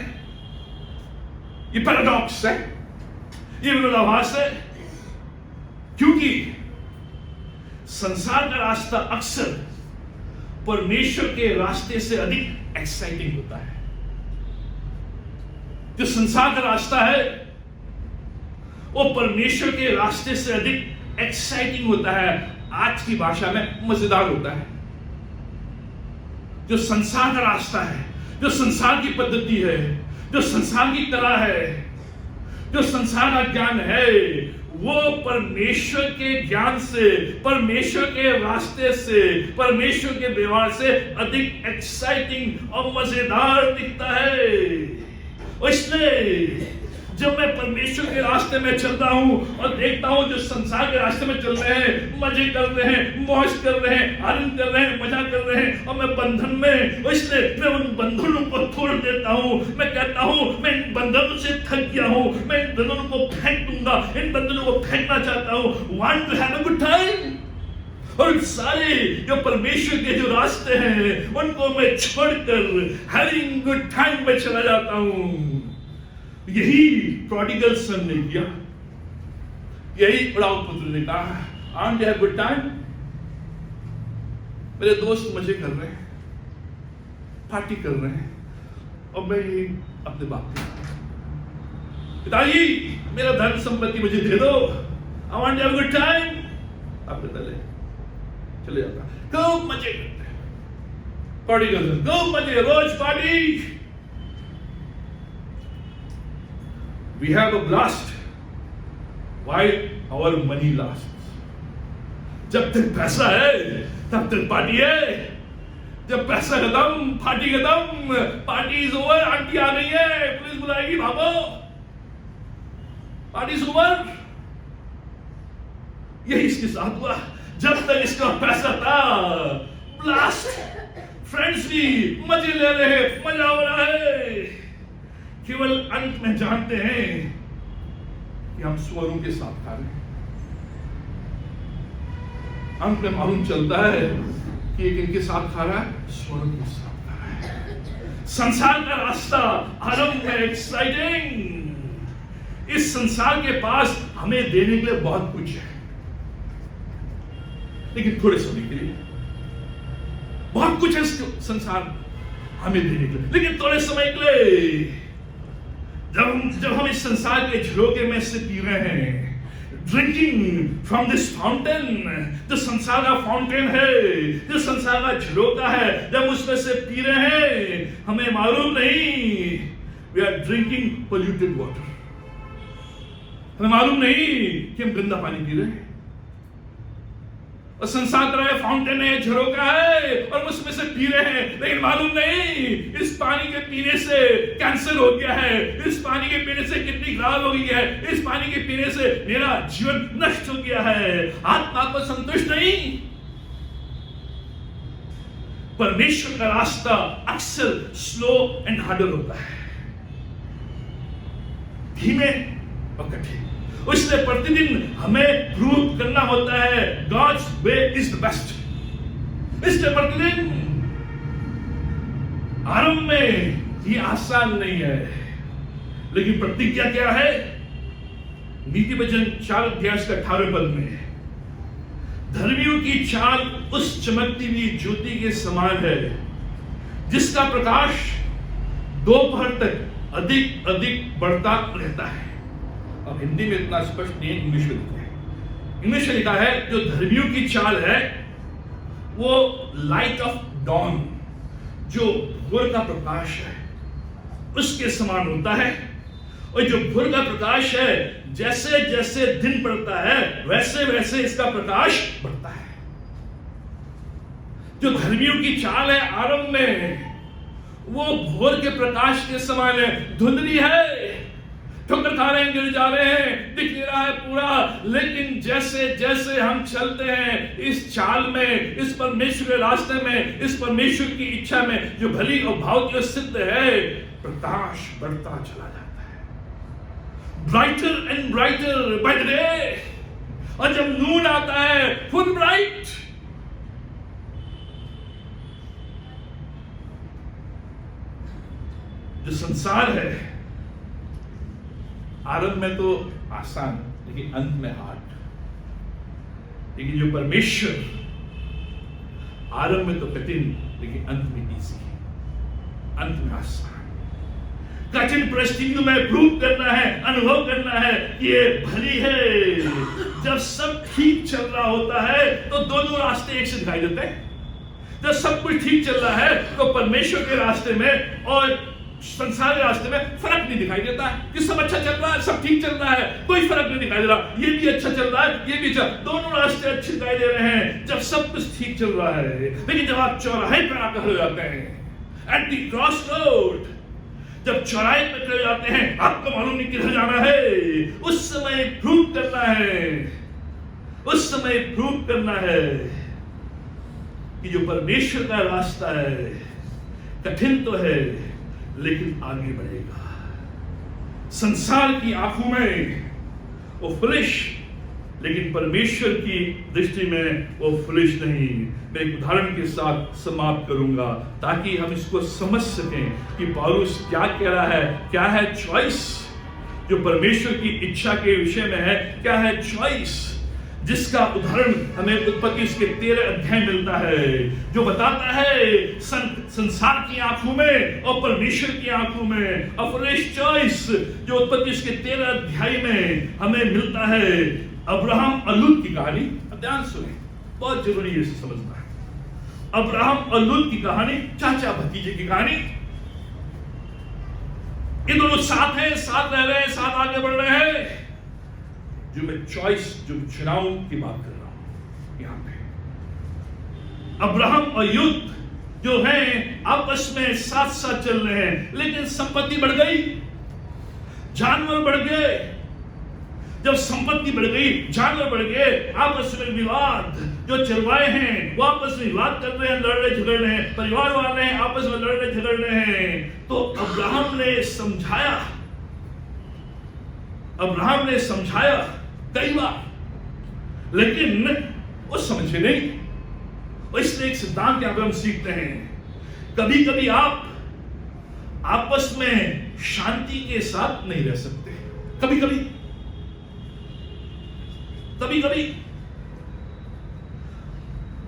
ये पैराडॉक्स है, ये विरोधाभास है, क्योंकि संसार का रास्ता अक्सर परमेश्वर के रास्ते से अधिक एक्साइटिंग होता है। जो संसार का रास्ता है वो परमेश्वर के रास्ते से अधिक एक्साइटिंग होता है, आज की भाषा में मजेदार होता है। जो संसार का रास्ता है, जो संसार की पद्धति है, जो संसार की कला है, जो संसार का ज्ञान है, वो परमेश्वर के ज्ञान से, परमेश्वर के रास्ते से, परमेश्वर के व्यवहार से अधिक एक्साइटिंग और मजेदार दिखता है। इसलिए जब मैं परमेश्वर के रास्ते में चल रहा हूं और देखता हूं जो संसार के रास्ते में चल रहे हैं, मजे कर रहे हैं, मौज कर रहे हैं, आनंद कर रहे हैं, मजा कर रहे हैं, और मैं बंधन में, इसलिए मैं उन बंधनों को तोड़ देता हूं। मैं कहता हूं मैं इन बंधनों से थक गया हूं, मैं इन बंधनों को फेंक दूंगा, इन बंधनों को फेंकना चाहता हूं। Want to have a good time. और सारे जो परमेश्वर के जो रास्ते हैं उनको मैं छोड़कर हैविंग गुड टाइम में चला जाता हूं। यही प्रोडिगल सन ने किया, यही उड़ाऊ पुत्र ने कहा aunt you have good time. मेरे दोस्त मजे कर रहे हैं, पार्टी कर रहे हैं, और मैं ये अपने बाप के पिताजी मेरा धन संपत्ति मुझे दे दो, I want to have good time. आप चले जाता, खूब मजे करते हैं, प्रोडिगल सन खूब मजे, रोज party. We have a blast while our money lasts. जब तक पैसा है तब तक पार्टी है, जब पैसा खत्म पार्टी खत्म। पार्टी इज ओवर, आंटी आ गई है, पुलिस बुलाएगी, भागो, पार्टी इज ओवर। यही इसके साथ हुआ। जब तक इसका पैसा था, ब्लास्ट, फ्रेंड्स भी मजे ले रहे हैं, मजा हो रहा है। केवल अंत में जानते हैं कि हम सुअरों के साथ खा रहे हैं। अंत में मालूम चलता है कि एक इनके साथ खा रहा है, सुअरों के साथ खा रहा है। संसार का रास्ता आरंभ में एक्साइटिंग, इस संसार के पास हमें देने के लिए बहुत कुछ है, लेकिन थोड़े समय के लिए। बहुत कुछ है संसार हमें देने के लिए, लेकिन थोड़े समय के लिए। जब हम इस संसार के झरोके में से पी रहे हैं, ड्रिंकिंग फ्रॉम दिस फाउंटेन, जो संसार का फाउंटेन है, जो संसार का झरोका है, जब उसमें से पी रहे हैं, हमें मालूम नहीं we are drinking polluted water. हमें मालूम नहीं कि हम गंदा पानी पी रहे हैं। और संसार तरह फाउंटेन है, झरोका है, और उसमें से पी रहे हैं, लेकिन मालूम नहीं इस पानी के पीने से कैंसर हो गया है, इस पानी के पीने से किडनी खराब हो गई है, इस पानी के पीने से मेरा जीवन नष्ट हो गया है। आत्मा को संतुष्ट नहीं। परमेश्वर का रास्ता अक्सर स्लो एंड हार्डर होता है, धीमे और कठिन। इसलिए प्रतिदिन हमें प्रूव करना होता है God's way is the best। इसलिए प्रतिदिन आरंभ में ये आसान नहीं है, लेकिन प्रतिज्ञा क्या है? नीति वचन 4:18 में, धर्मियों की चाल उस चमकती हुई ज्योति के समान है जिसका प्रकाश दोपहर तक अधिक अधिक बढ़ता रहता है। अब हिंदी में इतना स्पष्ट नहीं है, इंग्लिश में लिखा है। इंग्लिश में लिखा है जो धर्मियों की चाल है वो लाइट ऑफ डॉन, जो भोर का प्रकाश है उसके समान होता है। और जो भोर का प्रकाश है, जैसे जैसे दिन बढ़ता है वैसे वैसे इसका प्रकाश बढ़ता है। जो धर्मियों की चाल है आरंभ में, वो भोर के प्रकाश के समान है। धुंधली है, ठोकर खा रहे हैं, गिर जा रहे हैं, दिख नहीं रहा है पूरा, लेकिन जैसे जैसे हम चलते हैं इस चाल में, इस परमेश्वर के रास्ते में, इस परमेश्वर की इच्छा में जो भली और भाव सिद्ध है, प्रकाश बढ़ता चला जाता है, brighter and brighter by the day. और जब नून आता है फुल ब्राइट। जो संसार है आरंभ में तो आसान, लेकिन अंत में हार्ड। लेकिन जो परमेश्वर आरंभ में तो कठिन, लेकिन अंत में ईजी, अंत में आसान। कठिन परिस्थितियों में प्रूव करना है, अनुभव करना है कि ये भली है। जब सब ठीक चल रहा होता है तो दोनों रास्ते एक से दिखाई देते हैं। जब सब कुछ ठीक चल रहा है तो परमेश्वर के रास्ते में और संसार के रास्ते में फर्क नहीं दिखाई देता है कि सब अच्छा चल रहा है, सब ठीक चल रहा है, कोई फर्क नहीं दिखाई दे रहा। ये भी अच्छा चल रहा है, ये भी अच्छा, दोनों रास्ते अच्छे दिखाई दे रहे हैं जब सब कुछ ठीक चल रहा है। लेकिन जब आप चौराहे पर आकर हो जाते हैं, एट द क्रॉस रोड, जब चौराहे पर खड़े जाते हैं, आपको मालूम नहीं किधर जाना है, उस समय प्रूव करना है, उस समय प्रूव करना है कि जो परमेश्वर का रास्ता है कठिन तो है लेकिन आगे बढ़ेगा। संसार की आंखों में वो फुलिश, लेकिन परमेश्वर की दृष्टि में वो फुलिश नहीं। मैं एक उदाहरण के साथ समाप्त करूंगा ताकि हम इसको समझ सकें कि पौलुस क्या कह रहा है। क्या है चॉइस जो परमेश्वर की इच्छा के विषय में है? क्या है चॉइस जिसका उदाहरण हमें उत्पत्ति उसके 13 अध्याय मिलता है, जो बताता है संसार की आंखों में और परमेश्वर की आंखों में अ फुलिश चॉइस, जो उत्पत्ति उसके 13 अध्याय में हमें मिलता है। अब्राहम और लूत की कहानी, अब ध्यान सुने, बहुत जरूरी है इसे समझना है। अब्राहम और लूत की कहानी, चाचा भतीजे की कहानी। ये दोनों साथ हैं, साथ रह रहे हैं, साथ आगे बढ़ रहे हैं। जो मैं चॉइस, जो चुनाव की बात कर रहा हूं यहां पे, अब्राहम और लूत जो हैं आपस में साथ साथ चल रहे हैं, लेकिन संपत्ति बढ़ गई, जानवर बढ़ गए। जब संपत्ति बढ़ गई, जानवर बढ़ गए, आपस में विवाद, जो चरवाहे हैं वो आपस में विवाद कर रहे हैं, लड़ रहे झगड़ रहे हैं, परिवार वाले हैं आपस में लड़ रहे झगड़ रहे हैं। तो अब्राहम ने समझाया कई बार, लेकिन वो समझे नहीं। और इसलिए एक सिद्धांत यहां पर हम सीखते हैं, कभी कभी आप आपस में शांति के साथ नहीं रह सकते। कभी कभी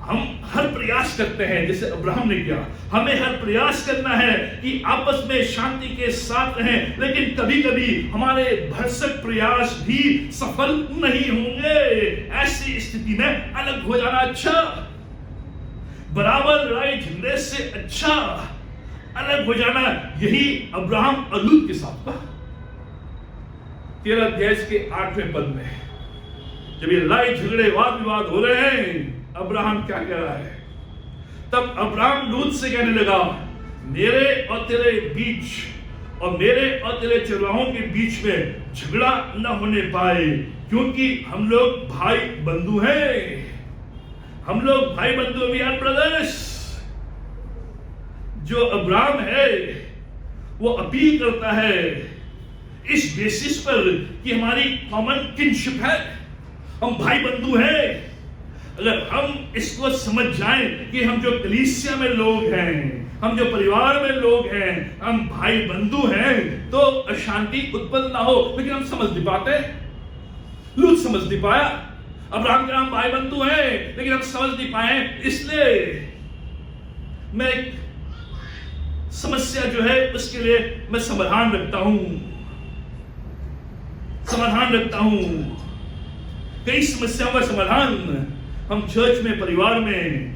हम हर प्रयास करते हैं, जैसे अब्राहम ने किया, हमें हर प्रयास करना है कि आपस में शांति के साथ रहें, लेकिन कभी कभी हमारे भरसक प्रयास भी सफल नहीं होंगे। ऐसी स्थिति में अलग हो जाना अच्छा, बराबर लड़ाई झगड़े से अच्छा अलग हो जाना। यही अब्राहम और लूत के साथ था। 13 अध्याय के 8वें पद में जब ये लड़ाई झगड़े वाद विवाद हो रहे हैं, अब्राहम क्या कह रहा है? तब अब्राहम लूत से कहने लगा, मेरे और तेरे बीच और मेरे और तेरे चरवाहों के बीच में झगड़ा न होने पाए, क्योंकि हम लोग भाई बंधु हैं। हम लोग भाई बंधु, वी आर ब्रदर्स। जो अब्राहम है वो अपील करता है इस बेसिस पर कि हमारी कॉमन किनशिप है, हम भाई बंधु हैं। अगर हम इसको समझ जाएं कि हम जो कलीसिया में लोग हैं, हम जो परिवार में लोग हैं, हम भाई बंधु हैं, तो अशांति उत्पन्न ना हो। लेकिन हम समझ नहीं पाते, लूत समझ नहीं पाया। अब्राहम के नाम भाई बंधु हैं, लेकिन हम समझ नहीं पाए। इसलिए मैं एक समस्या जो है उसके लिए मैं समाधान रखता हूं। कई समस्याओं का समाधान हम चर्च में, परिवार में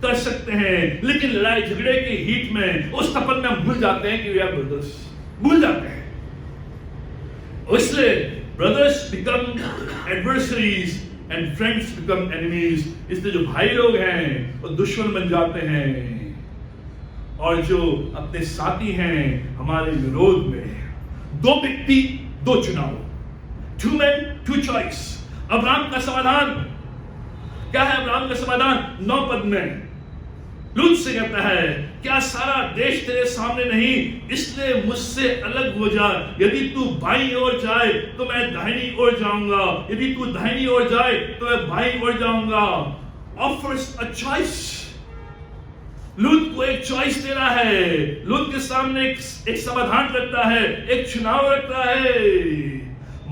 कर सकते हैं, लेकिन लड़ाई झगड़े के हीट में, उस तपन में हम भूल जाते हैं कि वी आर ब्रदर्स, भूल जाते हैं। इसलिए brothers become adversaries and friends become enemies. इसलिए जो भाई लोग हैं वो दुश्मन बन जाते हैं, और जो अपने साथी हैं हमारे विरोध में। दो व्यक्ति, दो चुनाव, 2 men 2 choice। अब्राहम का समाधान क्या है? अब्राहम का समाधान 9 पद में लूत से कहता है, क्या सारा देश तेरे सामने नहीं? इसलिए मुझसे अलग हो जा। यदि तू बाईं ओर जाए तो मैं दाहिनी ओर जाऊंगा, यदि तू दाहिनी ओर जाए तो मैं बाईं ओर जाऊंगा। Offers a choice. लूत को एक चॉइस दे रहा है, लूत के सामने एक समाधान रखता है, एक चुनाव रखता है।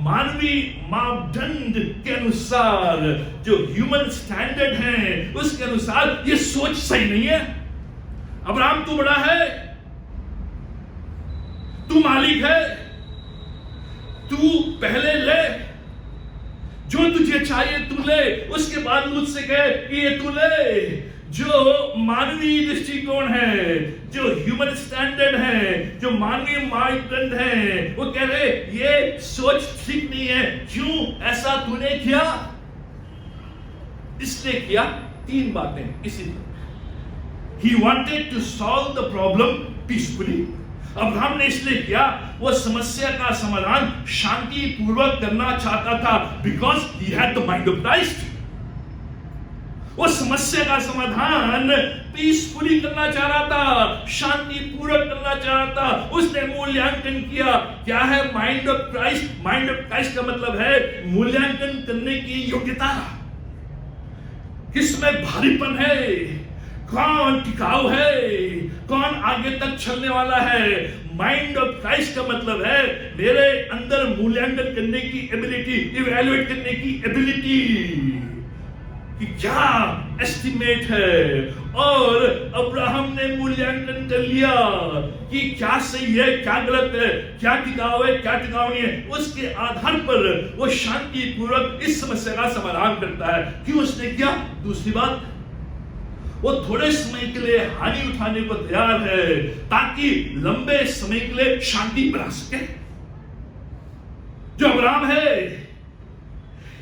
मानवीय मापदंड के अनुसार, जो ह्यूमन स्टैंडर्ड है उसके अनुसार ये सोच सही नहीं है। अब्राहम तू बड़ा है, तू मालिक है, तू पहले ले, जो तुझे चाहिए तू ले, उसके बाद मुझसे कहे कि ये तू ले। जो मानवीय दृष्टिकोण है, जो ह्यूमन स्टैंडर्ड है, जो मानवीय मापदंड है, वो कह रहे ये सोच ठीक नहीं है। क्यों ऐसा तूने किया? इसलिए किया 3 बातें इसी तरह। He wanted to solve the problem peacefully। Abraham ने इसलिए किया, वो समस्या का समाधान शांति पूर्वक करना चाहता था, because he had the mind of Christ। वो समस्या का समाधान पीसफुली करना चाह रहा था, शांति पूर्वक करना चाह रहा था। उसने मूल्यांकन किया, क्या है mind of Christ. Mind of Christ का मतलब है मूल्यांकन करने की योग्यता, किसमें भारीपन है, कौन टिकाऊ है, कौन आगे तक चलने वाला है। माइंड ऑफ क्राइस्ट का मतलब है मेरे अंदर मूल्यांकन करने की एबिलिटी, इवैल्यूएट करने की एबिलिटी, कि क्या एस्टिमेट है। और अब्राहम ने मूल्यांकन कर लिया कि क्या सही है, क्या गलत है, क्या टिकाऊ है, क्या टिकाऊ नहीं है। उसके आधार पर वो शांति पूर्वक इस समस्या का समाधान करता है। क्यों उसने किया? दूसरी बात, वो थोड़े समय के लिए हानि उठाने को तैयार है ताकि लंबे समय के लिए शांति बना सके। जो अब्राहम है,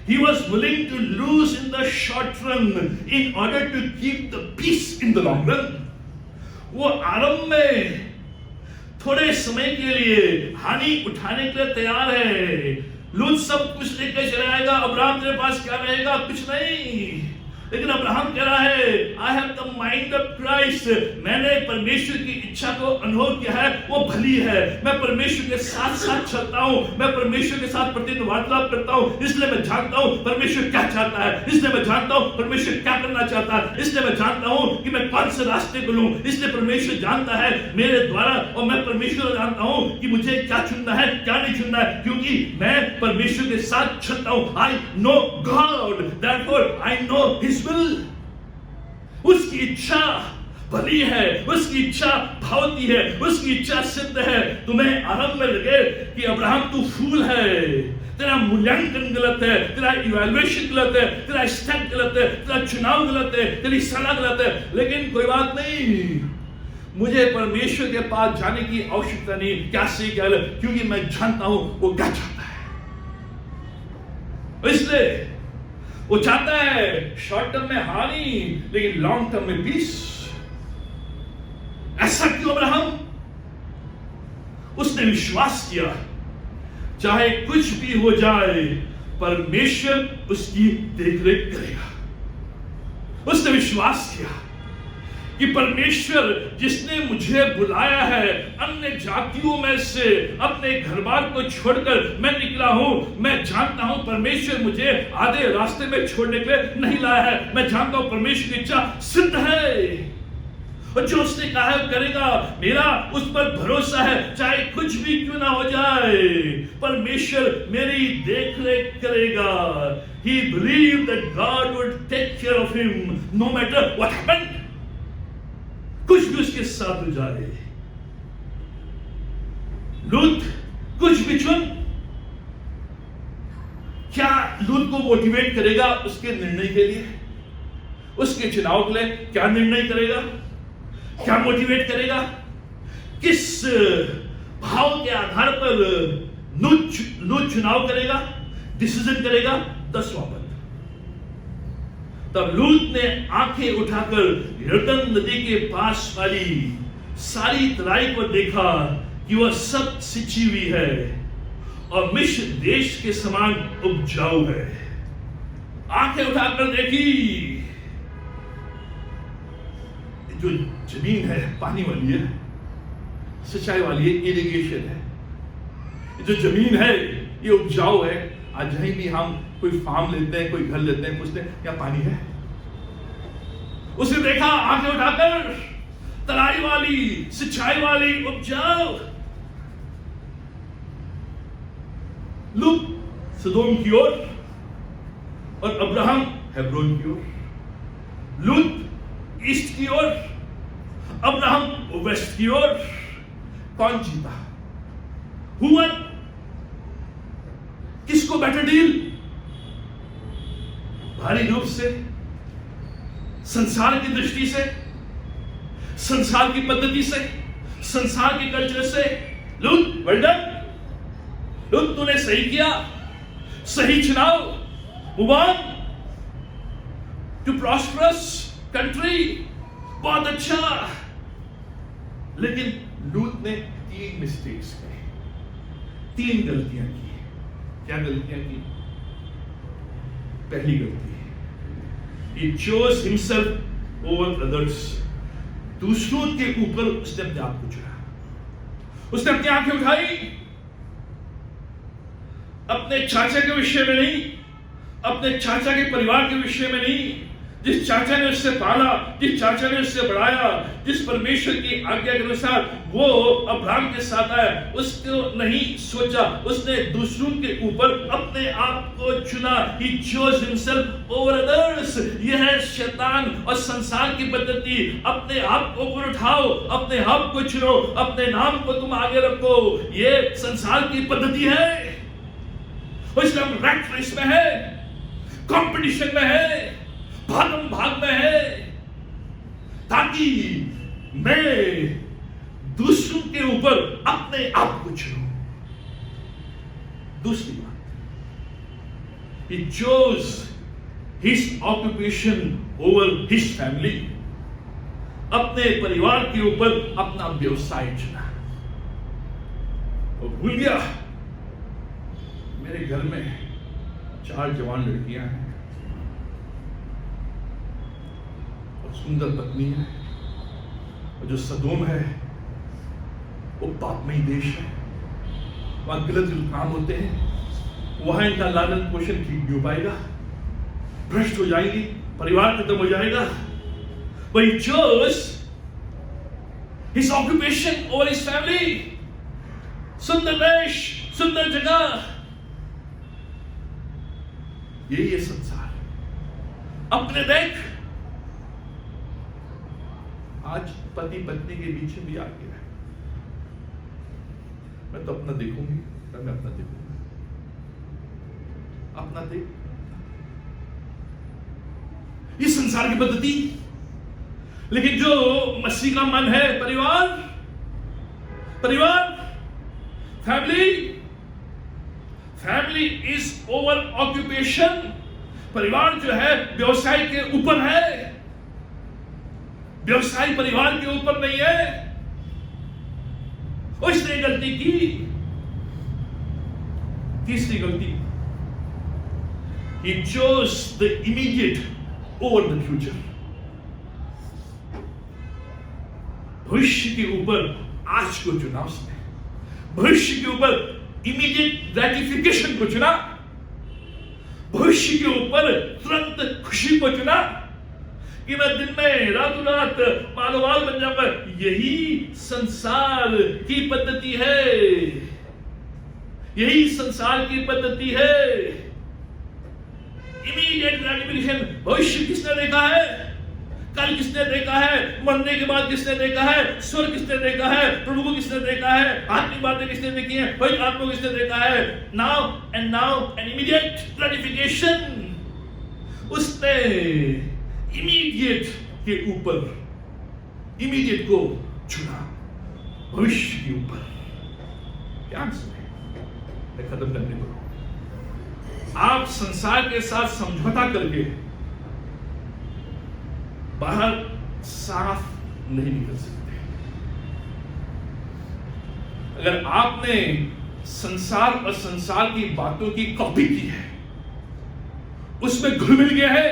he was willing to lose in the short run in order to keep the peace in the long run। वो आरंभ में थोड़े समय के लिए हानि उठाने के लिए तैयार है। लूत सब कुछ लेकर चला आएगा, अब्राहम तेरे पास क्या रहेगा? कुछ नहीं। लेकिन अब्राहम कह रहा है I have the mind of Christ. मैंने परमेश्वर की इच्छा को अनुभव किया है, वो भली है। मैं परमेश्वर के साथ साथ चलता हूँ, मैं परमेश्वर के साथ प्रतिदिन वार्तालाप करता हूँ, इसलिए मैं जानता हूँ परमेश्वर क्या चाहता है, इसलिए मैं जानता हूँ परमेश्वर क्या करना चाहता है, इसलिए मैं जानता हूँ कि मैं कौन से रास्ते को लूँ। इसलिए परमेश्वर जानता है मेरे द्वारा, और मैं परमेश्वर जानता हूँ कि मुझे क्या चुनना है, क्या नहीं चुनना है, क्योंकि मैं परमेश्वर के साथ चलता हूँ। I know God, therefore I know his will. उसकी इच्छा भली है, उसकी इच्छा भावती है, उसकी इच्छा सिद्ध है। तुम्हें आरंभ में लगे कि अब्राहम तू फूल है, तेरा मूल्यांकन गलत है, तेरा इवैल्यूएशन गलत है, तेरा स्टेप गलत है, तेरा चुनाव गलत है, तेरी सलाह गलत है। लेकिन कोई बात नहीं, मुझे परमेश्वर के पास जाने की आवश्यकता नहीं, क्या सही क्या गलत, क्योंकि मैं जानता हूं वो क्या चाहता है। इसलिए वो चाहता है शॉर्ट टर्म में हानि, लेकिन लॉन्ग टर्म में पीस। ऐसा क्यों अब्राहम? उसने विश्वास किया चाहे कुछ भी हो जाए परमेश्वर उसकी देखरेख करेगा। उसने विश्वास किया कि परमेश्वर जिसने मुझे बुलाया है, अन्य जातियों में से अपने घर बार को छोड़कर मैं निकला हूं, मैं जानता हूं परमेश्वर मुझे आधे रास्ते में छोड़ने के लिए नहीं लाया है। मैं जानता हूं परमेश्वर की इच्छा सिद्ध है, और जो उसने कहा है करेगा। मेरा उस पर भरोसा है, चाहे कुछ भी क्यों ना हो जाए परमेश्वर मेरी देखरेख करेगा। He believed that God would take care of him no matter what happened। कुछ भी उसके साथ हो जाए। लूत कुछ भी चुन, क्या लूत को मोटिवेट करेगा उसके निर्णय के लिए, उसके चुनाव के लिए? क्या निर्णय करेगा, क्या मोटिवेट करेगा, किस भाव के आधार पर लूत चुनाव करेगा, डिसीजन करेगा? 10वां पद। तब लूत ने आंखें उठाकर यरदन नदी के पास वाली सारी तराई को देखा कि वह सब सिंची हुई है और मिस्र देश के समान उपजाऊ है। आंखें उठाकर देखी, जो जमीन है पानी वाली है, सिंचाई वाली है, इरिगेशन है। जो जमीन है ये उपजाऊ है। आज कहीं भी हम कोई फार्म लेते हैं, कोई घर लेते हैं, पूछते हैं क्या पानी है? उसने देखा आंखें उठाकर, तराई वाली, सिंचाई वाली, उपजाऊ। लूत सदोम की ओर और अब्राहम हेब्रोन की ओर, लूत ईस्ट की ओर, अब्राहम वेस्ट की ओर। कौन जीता? हुआ किसको बेटर डील? भारी रूप से, संसार की दृष्टि से, संसार की पद्धति से, संसार के कल्चर से, लूत वेल डन, लूत तूने सही किया, सही चुनाव, move on to prosperous country, बहुत अच्छा। लेकिन लूत ने 3 मिस्टेक्स की, 3 गलतियां की। क्या गलतियां की? पहली गलती, he chose himself over others, दूसरों के ऊपर उसने अपने आप को चुना, उसने अपनी आंखें उठाई, अपने चाचा के विषय में नहीं, अपने चाचा के परिवार के विषय में नहीं, जिस चाचा ने उससे पाला, जिस चाचा ने उससे बढ़ाया, जिस परमेश्वर की आज्ञा के अनुसार वो अब्राहम के साथ आया, उसको नहीं सोचा, उसने दूसरों के ऊपर अपने आप को चुना। He chose himself over others। यह है शैतान और संसार की पद्धति। अपने आप को ऊपर उठाओ, अपने आप को चुनो, अपने नाम को तुम आगे रखो, ये संसार की पद्धति है। और इसलिए हम रैट रेस में है, कंपटीशन में है, भागम भाग में है, ताकि मैं दूसरों के ऊपर अपने आप को चुनूं। दूसरी बात, he chose his occupation over his family। अपने परिवार के ऊपर अपना व्यवसाय चुना और भूल गया मेरे घर में 4 जवान लड़कियां हैं और सुंदर पत्नी है, और जो सदोम है वो पापमय देश है, वहां गलत काम होते हैं, वहां इनका लालन पोषण ठीक नहीं हो पाएगा, भ्रष्ट हो जाएंगी, परिवार खत्म हो जाएगा। But he chose his occupation over his family। सुंदर देश, सुंदर जगह, यही है संसार। अपने देख, आज पति पत्नी के बीच में भी आ गया है, मैं तो अपना देखूंगी, मैं अपना देखूंगा, अपना देख, ये संसार की पद्धति। लेकिन जो मसीह का मन है, परिवार, परिवार, family, family is over occupation. परिवार जो है व्यवसाय के ऊपर है, व्यवसाय परिवार के ऊपर नहीं है। उसने गलती की। तीसरी गलती, he chose the immediate over the future। भविष्य के ऊपर आज को चुना उसने, भविष्य के ऊपर इमीडिएट ग्रेटिफिकेशन को चुना, भविष्य के ऊपर तुरंत खुशी को चुना कि मैं दिन में रातों रात मालोमाल बन जाऊंगा। यही संसार की पद्धति है, यही संसार की पद्धति है। Immediate gratification. भविष्य किसने देखा है? कल किसने देखा है? मरने के बाद किसने देखा है? स्वर्ग किसने देखा है? प्रभु को किसने देखा है? आत्मिक बातें किसने देखी हैं? वही आत्मा को किसने देखा है? Now an immediate gratification. उसने इमीडिएट के ऊपर, इमीडिएट को चुना भविष्य के ऊपर। ध्यान सुने, मैं खत्म करने को। आप संसार के साथ समझौता करके बाहर साफ नहीं निकल सकते। अगर आपने संसार और संसार की बातों की कॉपी की है, उसमें घुल मिल गया है,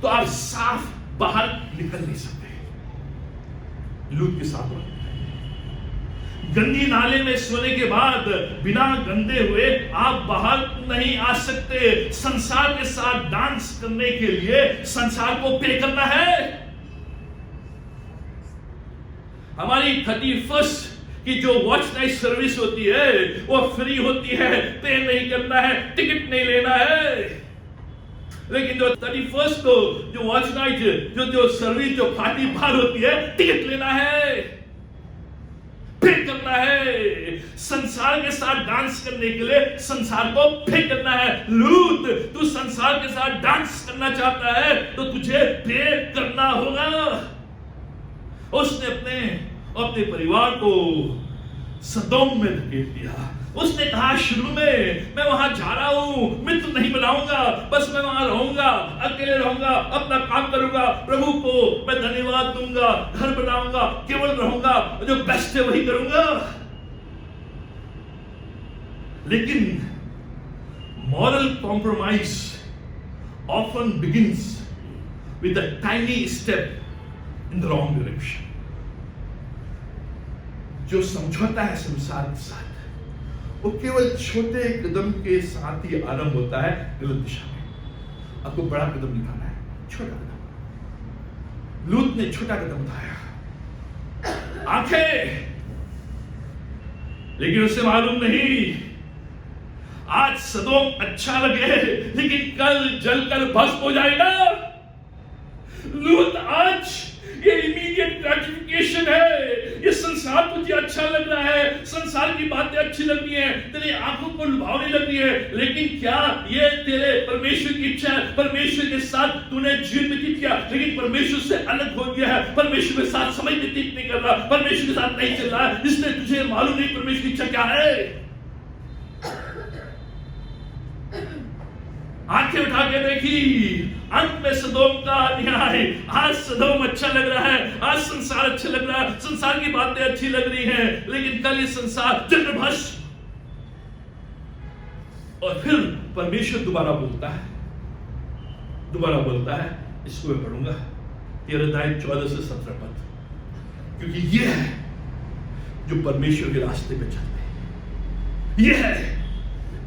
तो आप साफ बाहर निकल नहीं सकते। लूत के साथ गंदी नाले में सोने के बाद बिना गंदे हुए आप बाहर नहीं आ सकते। संसार के साथ डांस करने के लिए संसार को पे करना है। हमारी 31st कि जो वॉच नाइट सर्विस होती है वो फ्री होती है, पे नहीं करना है, टिकट नहीं लेना है। लेकिन जो 31 को जो वॉच नाइट जो सर्विस जो पार्टी बाहर होती है, टिकट लेना है, पे करना है। संसार के साथ डांस करने के लिए संसार को पे करना है। लूत, तू संसार के साथ डांस करना चाहता है तो तुझे पे करना होगा। उसने अपने परिवार को सदोम में धकेल दिया। उसने कहा शुरू में मैं वहां जा रहा हूं, मित्र नहीं बनाऊंगा, बस मैं वहां रहूंगा, अकेले रहूंगा, अपना काम करूंगा, प्रभु को मैं धन्यवाद दूंगा, घर बनाऊंगा, केवल रहूंगा, जो बेस्ट है वही करूंगा। लेकिन moral compromise often begins with a tiny step in the wrong direction. जो समझौता है संसार के साथ, वो केवल छोटे कदम के साथ ही आरंभ होता है गलत दिशा में। आपको बड़ा कदम निकालना है, छोटा कदम। लूत ने छोटा कदम उठाया, आंखें, लेकिन उसे मालूम नहीं आज सदोम अच्छा लगे लेकिन कल जलकर भस्म हो जाएगा। लूत आज ये इमीडिएट ग्रेटिफिकेशन है, ये संसार तुझे अच्छा लग रहा है, संसार की बातें अच्छी लग रही हैं, तेरी आंखों को लुभावनी लग रही है, लेकिन क्या ये तेरे परमेश्वर की इच्छा है? परमेश्वर के साथ तूने जीवन व्यतीत किया लेकिन परमेश्वर से अलग हो गया है, परमेश्वर के साथ समय व्यतीत नहीं कर रहा, परमेश्वर के साथ नहीं चल रहा है, इसलिए तुझे मालूम नहीं परमेश्वर की इच्छा क्या है। आंखें उठा के देखी, अंत में सदोम का न्याय। आज सदोम अच्छा लग रहा है, आज संसार अच्छा लग रहा है, संसार की बातें अच्छी लग रही हैं, लेकिन कल ये संसार जलकर भस्म। और फिर परमेश्वर दोबारा बोलता है, इसको मैं पढ़ूंगा 13-14 से 17 पद, क्योंकि ये है जो परमेश्वर के रास्ते पे चलते हैं। ये है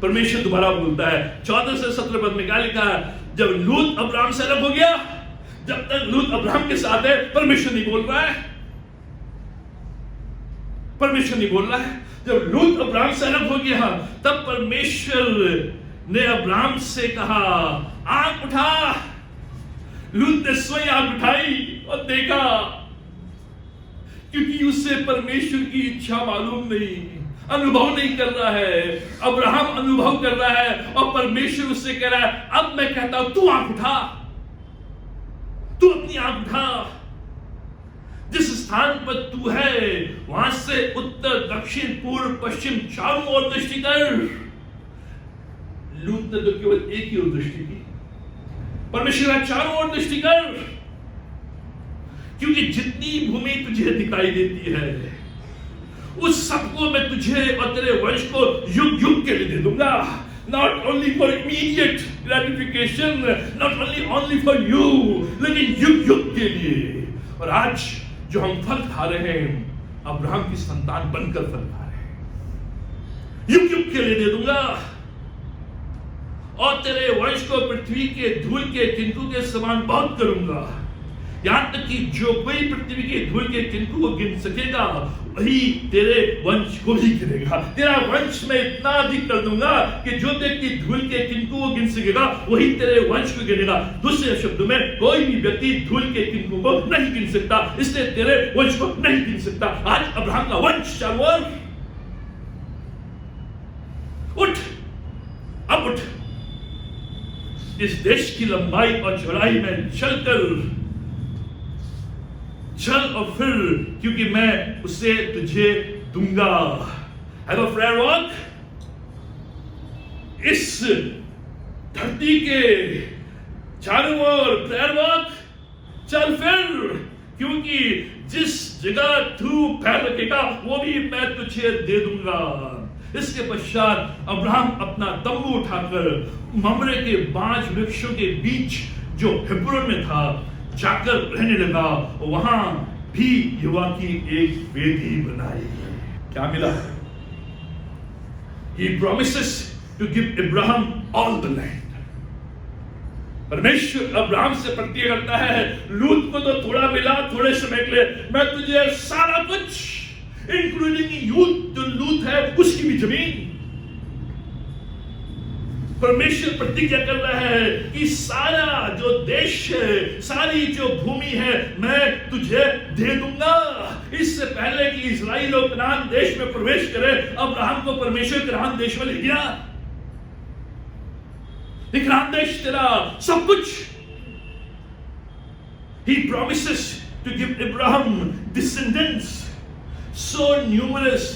परमेश्वर दोबारा बोलता है। 14 से 17 पद में क्या लिखा है? जब लूत अब्राहम से अलग हो गया, जब तक लूत अब्राहम के साथ है, परमेश्वर नहीं बोल रहा है, परमेश्वर नहीं बोल रहा है। जब लूत अब्राहम से अलग हो गया, तब परमेश्वर ने अब्राहम से कहा, आंख उठा। लूत ने स्वयं आंख उठाई और देखा, क्योंकि उसे परमेश्वर की इच्छा मालूम नहीं, अनुभव नहीं कर रहा है। अब्राहम अनुभव कर रहा है और परमेश्वर उससे कह रहा है, अब मैं कहता हूं तू आंख उठा, तू अपनी आंख उठा। जिस स्थान पर तू है वहां से उत्तर, दक्षिण, पूर्व, पश्चिम चारों ओर दृष्टि कर। लूत ने तो केवल एक ही ओर दृष्टि की, परमेश्वर का चारों ओर दृष्टि कर, क्योंकि जितनी भूमि तुझे दिखाई देती है उस सबको मैं तुझे और तेरे वंश को युग युग के लिए दे दूंगा। Not only for immediate gratification, not only for you, लेकिन युग युग के लिए। और आज जो हम फल खा रहे हैं, अब्राहम की संतान बनकर फल खा रहे हैं, युग युग के लिए दे दूंगा। और तेरे वंश को पृथ्वी के धूल के तिनकों के समान बहुत करूंगा, यहां तक कि जो कोई पृथ्वी के धूल के तिनकों को गिन सकेगा वही तेरे वंश को ही गिनेगा। तेरा वंश में इतना अधिक कर दूंगा कि जो व्यक्ति धूल के तिनकों को गिन सकेगा वही तेरे वंश को गिनेगा। दूसरे शब्दों में, कोई भी व्यक्ति धूल के तिनकों को नहीं गिन सकता, इसलिए तेरे वंश को नहीं गिन सकता। आज अब्राहम का वंश चारों ओर, उठ, अब उठ, इस देश की लंबाई और चौड़ाई में चलकर चल, और फिर क्योंकि मैं उसे तुझे दूंगा। Have a prayer walk। इस धरती के चारों ओर प्रेयर वॉक चल फिर, क्योंकि जिस जगह तू पैर रखेगा वो भी मैं तुझे दे दूंगा। इसके पश्चात अब्राहम अपना तंबू उठाकर ममरे के 5 वृक्षों के बीच जो हेब्रोन में था जाकर रहने लगा। वहां भी यहोवा की एक वेदी बनाई। क्या मिला? He promises to give Abraham all the land। परमेश्वर अब्राहम से प्रतिज्ञा करता है, लूत को तो थोड़ा मिला, थोड़े समय के लिए, मैं तुझे सारा कुछ इंक्लूडिंग यूथ, जो लूत है उसकी भी जमीन। परमेश्वर प्रतिज्ञा कर रहा है कि सारा जो देश है, सारी जो भूमि है, मैं तुझे दे दूंगा। इससे पहले कि इस्राएल लोग कनान देश में प्रवेश करे, अब्राहम को परमेश्वर कनान देश में ले गया। कनान देश तेरा सब कुछ। He promises to give Abraham descendants so numerous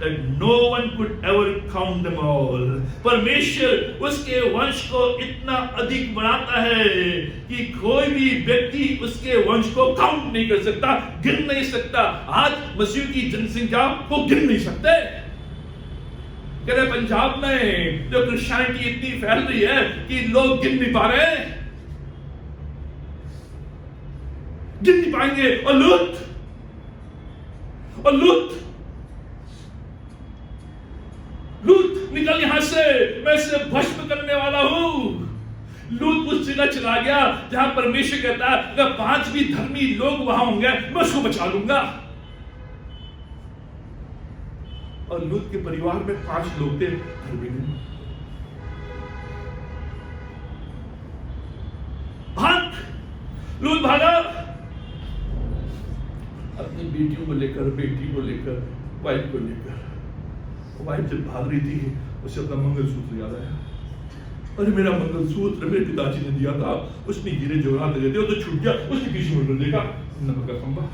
that no one could ever count them all. परमेश्वर उसके वंश को इतना अधिक बढ़ाता है कि कोई भी व्यक्ति उसके वंश को काउंट नहीं कर सकता, गिन नहीं सकता। आज मसीह की जनसंख्या को गिन नहीं सकते। कहते पंजाब में जो क्रिश्चियनिटी इतनी फैल रही है कि लोग गिन नहीं पा रहे, गिन नहीं पाएंगे। और लूत निकल यहां से, मैं इसे भस्म करने वाला हूं। लूत उस जगह चला गया जहां परमेश्वर कहता है अगर 5 भी धर्मी लोग वहां होंगे मैं उसको बचा लूंगा। और लूत के परिवार में 5 लोग थे धर्मी नहीं। लूत भागा अपनी बेटियों को लेकर, बेटी को लेकर, वाइफ को लेकर। वाइफ जब भाग रही थी उसे अपना मंगलसूत्र याद आया। अरे मेरा मंगलसूत्र मेरे पिताजी ने दिया था, उसने हीरे जवाहरात लगे थे, वो तो छूट गया। उसने पीछे मुड़ देखा, नमक का खंबा।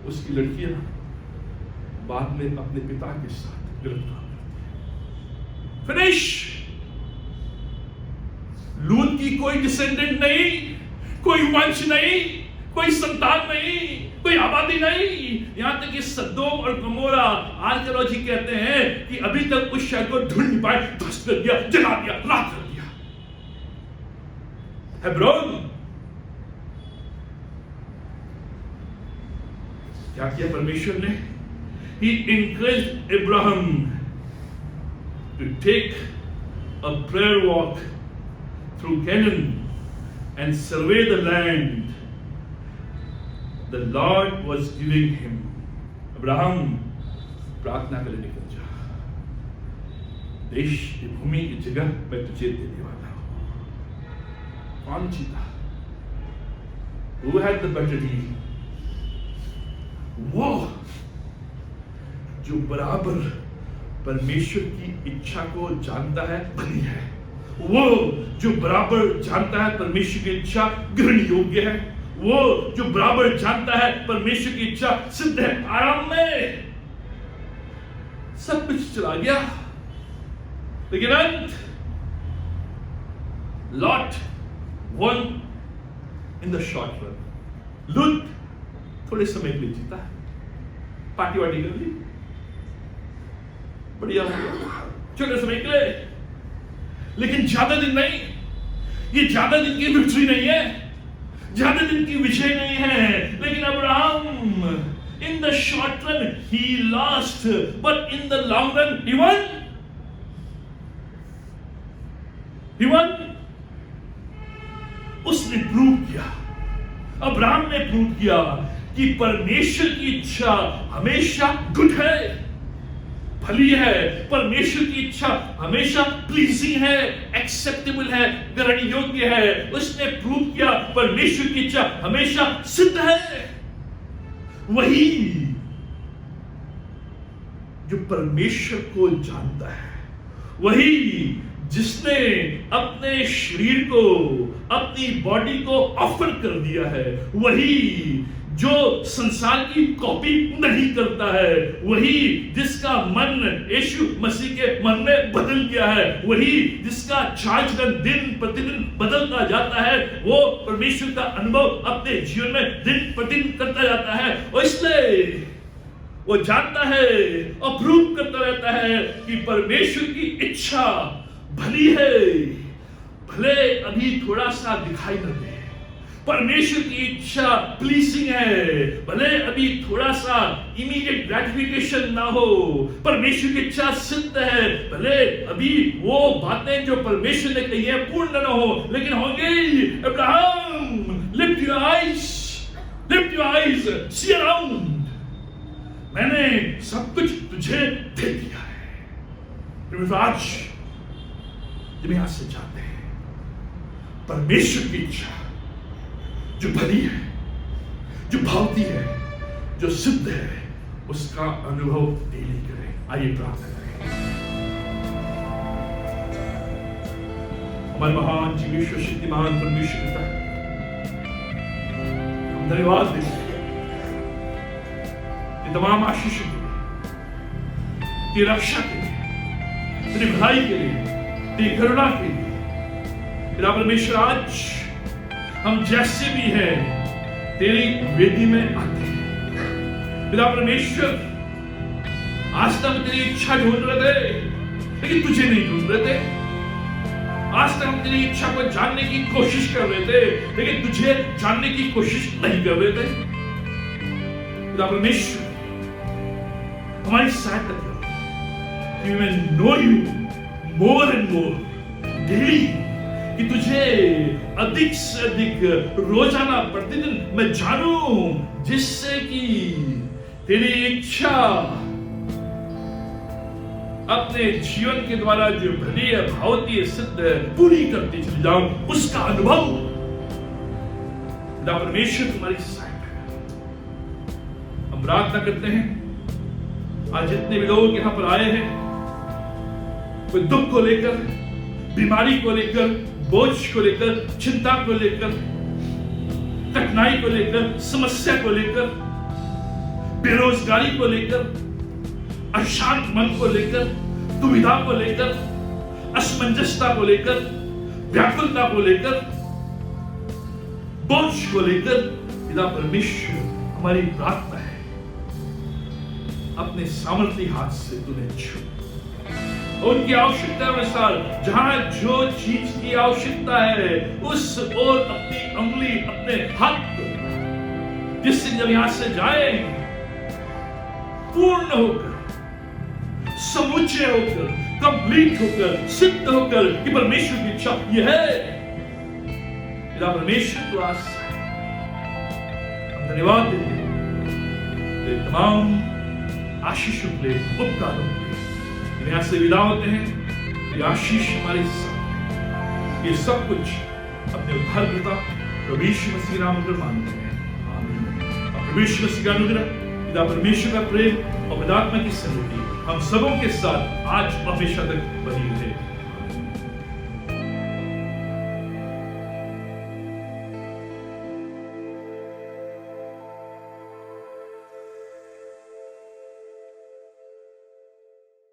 उसकी लड़कियां बाद में अपने पिता के साथ गिरफ्तार करती। फिनिश। लूत की कोई डिसेंडेंट नहीं, कोई वंश नहीं, कोई संतान नहीं, कोई आबादी नहीं। यहां तक कि सदोम और गमोरा आर्कियोलॉजी कहते हैं कि अभी तक उस शहर को ढूंढ नहीं पाए, ध्वस्त कर दिया, जला दिया, राख कर दिया। हेब्रोन क्या किया परमेश्वर ने? He encouraged Abraham to take a prayer walk through Canaan and survey the land the Lord was giving him. Abraham प्रार्थना करने निकल जा, देश की भूमि की जगह मैं तुझे देने वाला हूं। कौन जीता? Who had the better deal? वो जो बराबर परमेश्वर की इच्छा को जानता है, बनी है। वो जो बराबर जानता है परमेश्वर की इच्छा ग्रहण योग्य है। वो जो बराबर जानता है परमेश्वर की इच्छा सिद्ध है। आराम में सब कुछ चला गया, लेकिन अंत lot one in the short run. लूत थोड़े समय के लिए जीता, पार्टी वार्टी कर ली, बढ़िया हो गया छोटे समय के लिए, लेकिन ज्यादा दिन नहीं। ये ज्यादा दिन की विक्ट्री नहीं है, ज्यादा दिन की विजय नहीं है। लेकिन Abraham in the short run he lost, but in the long run he one. उसने प्रूव किया, अब्राहम ने प्रूव किया कि परमेश्वर की इच्छा हमेशा गुड है, भली है। परमेश्वर की इच्छा हमेशा प्लीजिंग है, एक्सेप्टेबल है, ग्रहण योग्य है। उसने प्रूव किया परमेश्वर की इच्छा हमेशा सिद्ध है। वही जो परमेश्वर को जानता है, वही जिसने अपने शरीर को, अपनी बॉडी को ऑफर कर दिया है, वही जो संसार की कॉपी नहीं करता है, वही जिसका मन यीशु मसीह के मन में बदल गया है, वही जिसका चार्ज का दिन प्रतिदिन बदलता जाता है, वो परमेश्वर का अनुभव अपने जीवन में दिन प्रतिदिन करता जाता है। और इसलिए वो जानता है और प्रूव करता रहता है कि परमेश्वर की इच्छा भली है, भले अभी थोड़ा सा दिखाई न दे। परमेश्वर की इच्छा प्लीजिंग है, भले अभी थोड़ा सा इमीडिएट ग्रेटिफिकेशन ना हो। परमेश्वर की इच्छा सिद्ध है, भले अभी वो बातें जो परमेश्वर ने कही है पूर्ण ना हो, लेकिन होंगे। Abraham lift your eyes, Lift your eyes, see around. मैंने सब कुछ तुझे दे दिया है। आज जब यहां से जाते हैं, परमेश्वर की इच्छा जो भली है, जो भावती है, जो सिद्ध है, उसका अनुभव डेली करें। आइए प्रार्थना करें। हमारे महान जीवेश्वर शक्तिमान परमेश्वर पिता, हम धन्यवाद देते हैं तमाम आशीष के लिए, तेरी रक्षा के लिए, तेरी भलाई के लिए, तेरी करुणा के लिए। तेरा परमेश्वर, आज हम जैसे भी हैं तेरी वेदी में आते हैं। पिता परमेश्वर, आज तक हम तेरी इच्छा ढूंढ रहे थे लेकिन तुझे नहीं ढूंढ रहे थे। आज तक हम तेरी इच्छा को जानने की कोशिश कर रहे थे लेकिन तुझे जानने की कोशिश नहीं कर रहे थे। पिता परमेश्वर, हमारी सहायता करो कि we may know you more and more daily, कि तुझे अधिक से अधिक रोजाना प्रतिदिन मैं जानूं, जिससे कि तेरी इच्छा अपने जीवन के द्वारा जो भली है, भावती है, सिद्ध है, पूरी करती चली जाऊं, उसका अनुभव। पिता परमेश्वर, तुम्हारी सहायता करो। हम प्रार्थना करते हैं आज जितने भी लोग यहां पर आए हैं, कोई दुख को लेकर, बीमारी को लेकर, बोझ को लेकर, चिंता को लेकर, कठिनाई को लेकर, समस्या को लेकर, बेरोजगारी को लेकर, अशांत मन को लेकर, दुविधा को लेकर, असमंजसता को लेकर, व्याकुलता को लेकर, बोझ को लेकर, पिता परमेश्वर, हमारी प्रार्थना है अपने सामर्थ्य हाथ से तूने छू, उनकी आवश्यकता अनुसार जहां जो चीज की आवश्यकता है उस और अपनी उंगली, अपने हाथ को, जिससे जब यहां से जाए पूर्ण होकर, समुचे होकर, कंप्लीट होकर, सिद्ध होकर कि परमेश्वर की इच्छा यह है। पिता परमेश्वर, तो आज हम धन्यवाद देते हैं तमाम आशीषों के लिए, उपकारों के लिए। यहां से विदा होते हैं, ये आशीष हमारे साथ, ये सब कुछ अपने उद्धारकर्ता प्रभु यीशु मसीह नाम में मांगते हैं, आमीन। और प्रभु यीशु मसीह का अनुग्रह, पिता परमेश्वर का प्रेम और पवित्र आत्मा की संगति हम सबों के साथ आज हमेशा तक बनी रहे।